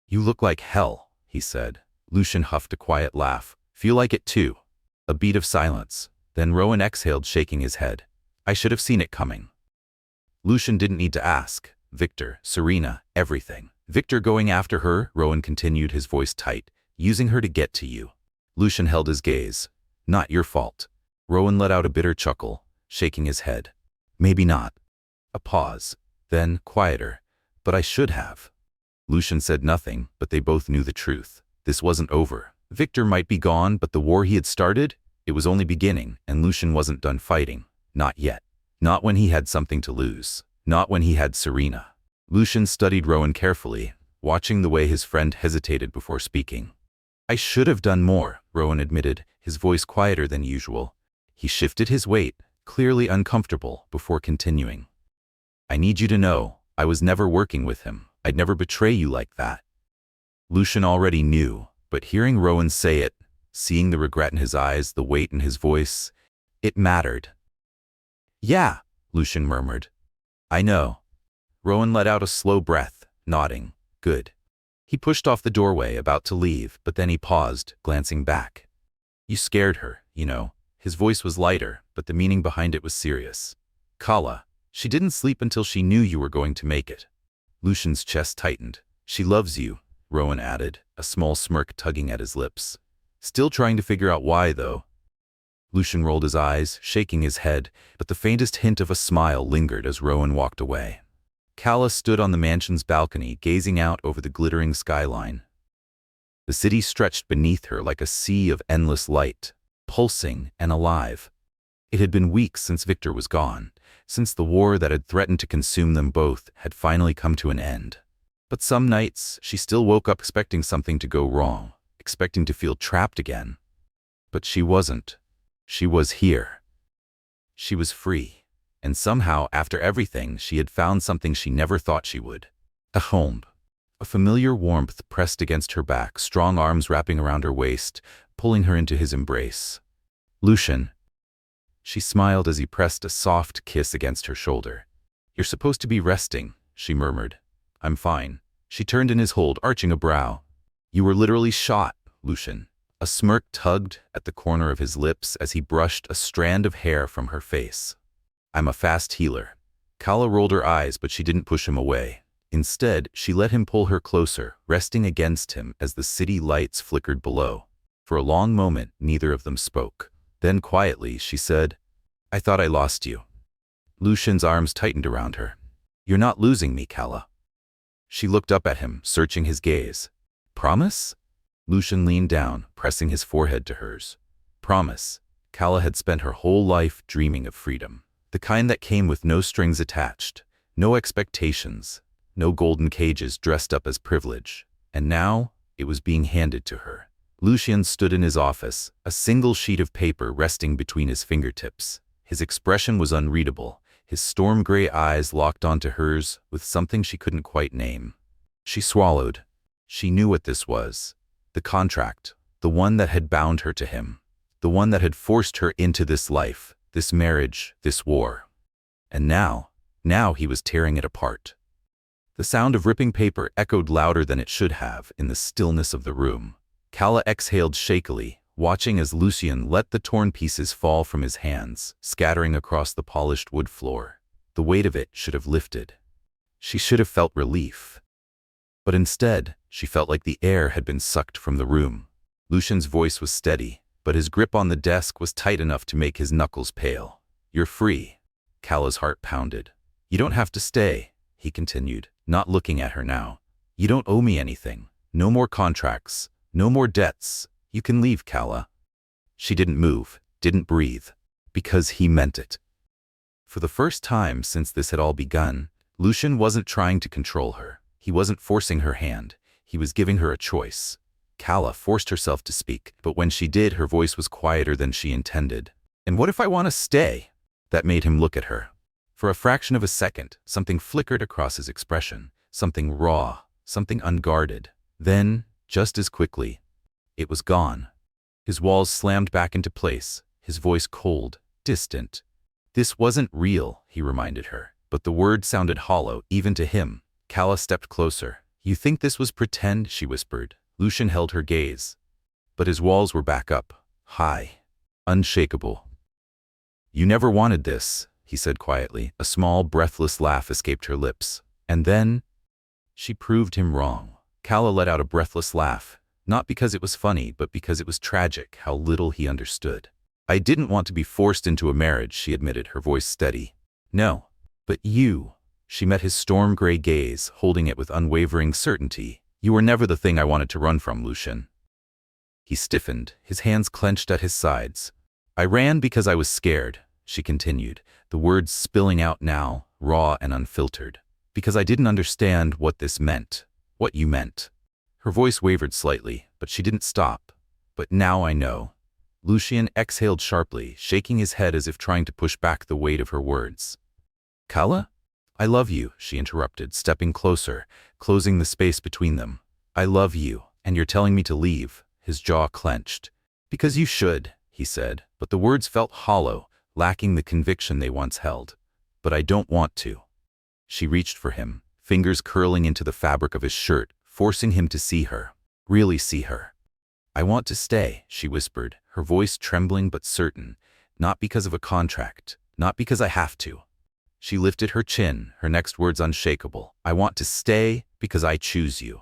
"You look like hell," he said. Lucian huffed a quiet laugh. "Feel like it too." A beat of silence. Then Rowan exhaled, shaking his head. "I should have seen it coming." Lucian didn't need to ask. Victor, Serena, everything. "Victor going after her," Rowan continued, his voice tight, "using her to get to you." Lucian held his gaze. "Not your fault." Rowan let out a bitter chuckle, shaking his head. "Maybe not." A pause. Then, quieter. "But I should have." Lucian said nothing, but they both knew the truth. This wasn't over. Victor might be gone, but the war he had started, it was only beginning, and Lucian wasn't done fighting. Not yet. Not when he had something to lose. Not when he had Serena. Lucian studied Rowan carefully, watching the way his friend hesitated before speaking. I should have done more, Rowan admitted, his voice quieter than usual. He shifted his weight, clearly uncomfortable, before continuing. I need you to know, I was never working with him. I'd never betray you like that. Lucian already knew, but hearing Rowan say it, seeing the regret in his eyes, the weight in his voice, it mattered. Yeah, Lucian murmured. I know. Rowan let out a slow breath, nodding. Good. He pushed off the doorway, about to leave, but then he paused, glancing back. You scared her, you know. His voice was lighter, but the meaning behind it was serious. Gala, she didn't sleep until she knew you were going to make it. Lucian's chest tightened. She loves you, Rowan added, a small smirk tugging at his lips. Still trying to figure out why, though. Lucian rolled his eyes, shaking his head, but the faintest hint of a smile lingered as Rowan walked away. Gala stood on the mansion's balcony, gazing out over the glittering skyline. The city stretched beneath her like a sea of endless light, pulsing and alive. It had been weeks since Victor was gone, since the war that had threatened to consume them both had finally come to an end. But some nights, she still woke up expecting something to go wrong, expecting to feel trapped again. But she wasn't. She was here. She was free. And somehow, after everything, she had found something she never thought she would. A home. A familiar warmth pressed against her back, strong arms wrapping around her waist, pulling her into his embrace. Lucian. She smiled as he pressed a soft kiss against her shoulder. You're supposed to be resting, she murmured. I'm fine. She turned in his hold, arching a brow. You were literally shot, Lucian. A smirk tugged at the corner of his lips as he brushed a strand of hair from her face. I'm a fast healer. Gala rolled her eyes, but she didn't push him away. Instead, she let him pull her closer, resting against him as the city lights flickered below. For a long moment, neither of them spoke. Then quietly, she said, I thought I lost you. Lucian's arms tightened around her. You're not losing me, Gala. She looked up at him, searching his gaze. Promise? Lucian leaned down, pressing his forehead to hers. Promise. Gala had spent her whole life dreaming of freedom. The kind that came with no strings attached, no expectations, no golden cages dressed up as privilege. And now, it was being handed to her. Lucian stood in his office, a single sheet of paper resting between his fingertips. His expression was unreadable, his storm-gray eyes locked onto hers with something she couldn't quite name. She swallowed. She knew what this was. The contract, the one that had bound her to him, the one that had forced her into this life, this marriage, this war. And now he was tearing it apart. The sound of ripping paper echoed louder than it should have in the stillness of the room. Gala exhaled shakily, watching as Lucian let the torn pieces fall from his hands, scattering across the polished wood floor. The weight of it should have lifted. She should have felt relief. But instead, she felt like the air had been sucked from the room. Lucian's voice was steady, but his grip on the desk was tight enough to make his knuckles pale. You're free. Gala's heart pounded. You don't have to stay, he continued, not looking at her now. You don't owe me anything. No more contracts. No more debts. You can leave, Gala. She didn't move, didn't breathe, because he meant it. For the first time since this had all begun, Lucian wasn't trying to control her. He wasn't forcing her hand. He was giving her a choice. Gala forced herself to speak, but when she did, her voice was quieter than she intended. And what if I want to stay? That made him look at her. For a fraction of a second, something flickered across his expression, something raw, something unguarded. Then, just as quickly, it was gone. His walls slammed back into place, his voice cold, distant. This wasn't real, he reminded her, but the word sounded hollow, even to him. Gala stepped closer. You think this was pretend? She whispered. Lucian held her gaze. But his walls were back up, high, unshakable. You never wanted this, he said quietly. A small, breathless laugh escaped her lips. And then, she proved him wrong. Gala let out a breathless laugh, not because it was funny, but because it was tragic how little he understood. I didn't want to be forced into a marriage, she admitted, her voice steady. No, but you. She met his storm-gray gaze, holding it with unwavering certainty. "You were never the thing I wanted to run from, Lucian." He stiffened, his hands clenched at his sides. "I ran because I was scared," she continued, the words spilling out now, raw and unfiltered. "Because I didn't understand what this meant, what you meant." Her voice wavered slightly, but she didn't stop. "But now I know." Lucian exhaled sharply, shaking his head as if trying to push back the weight of her words. "Gala? I love you," she interrupted, stepping closer, closing the space between them. "I love you, and you're telling me to leave." His jaw clenched. "Because you should," he said, but the words felt hollow, lacking the conviction they once held. "But I don't want to." She reached for him, fingers curling into the fabric of his shirt, forcing him to see her, really see her. "I want to stay," she whispered, her voice trembling but certain, "not because of a contract, not because I have to." She lifted her chin, her next words unshakable. "I want to stay because I choose you."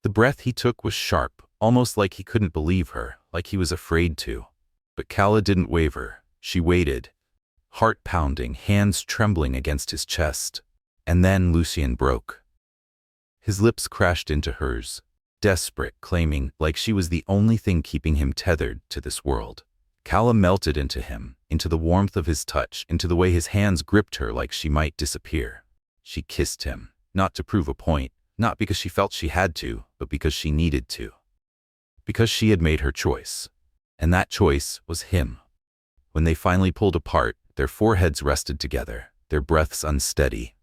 The breath he took was sharp, almost like he couldn't believe her, like he was afraid to. But Gala didn't waver. She waited, heart pounding, hands trembling against his chest. And then Lucian broke. His lips crashed into hers, desperate, claiming, like she was the only thing keeping him tethered to this world. Gala melted into him, into the warmth of his touch, into the way his hands gripped her like she might disappear. She kissed him, not to prove a point, not because she felt she had to, but because she needed to. Because she had made her choice. And that choice was him. When they finally pulled apart, their foreheads rested together, their breaths unsteady.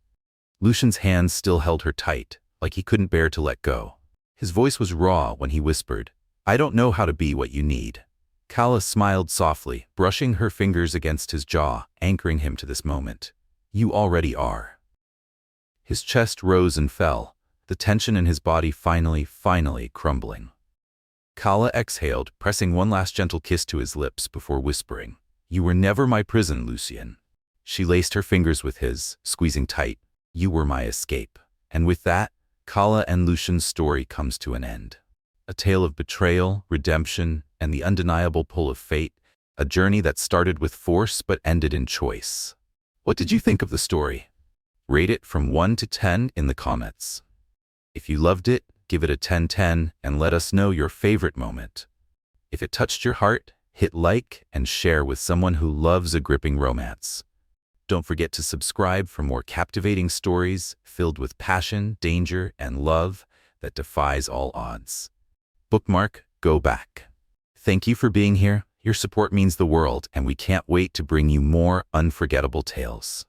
Lucian's hands still held her tight, like he couldn't bear to let go. His voice was raw when he whispered, "I don't know how to be what you need." Gala smiled softly, brushing her fingers against his jaw, anchoring him to this moment. "You already are." His chest rose and fell, the tension in his body finally crumbling. Gala exhaled, pressing one last gentle kiss to his lips before whispering, "You were never my prison, Lucian." She laced her fingers with his, squeezing tight. "You were my escape." And with that, Gala and Lucian's story comes to an end. A tale of betrayal, redemption, and the undeniable pull of fate, a journey that started with force but ended in choice. What did you think of the story? Rate it from 1 to 10 in the comments. If you loved it, give it a 10/10 and let us know your favorite moment. If it touched your heart, hit like and share with someone who loves a gripping romance. Don't forget to subscribe for more captivating stories filled with passion, danger, and love that defies all odds. Bookmark, go back. Thank you for being here. Your support means the world, and we can't wait to bring you more unforgettable tales.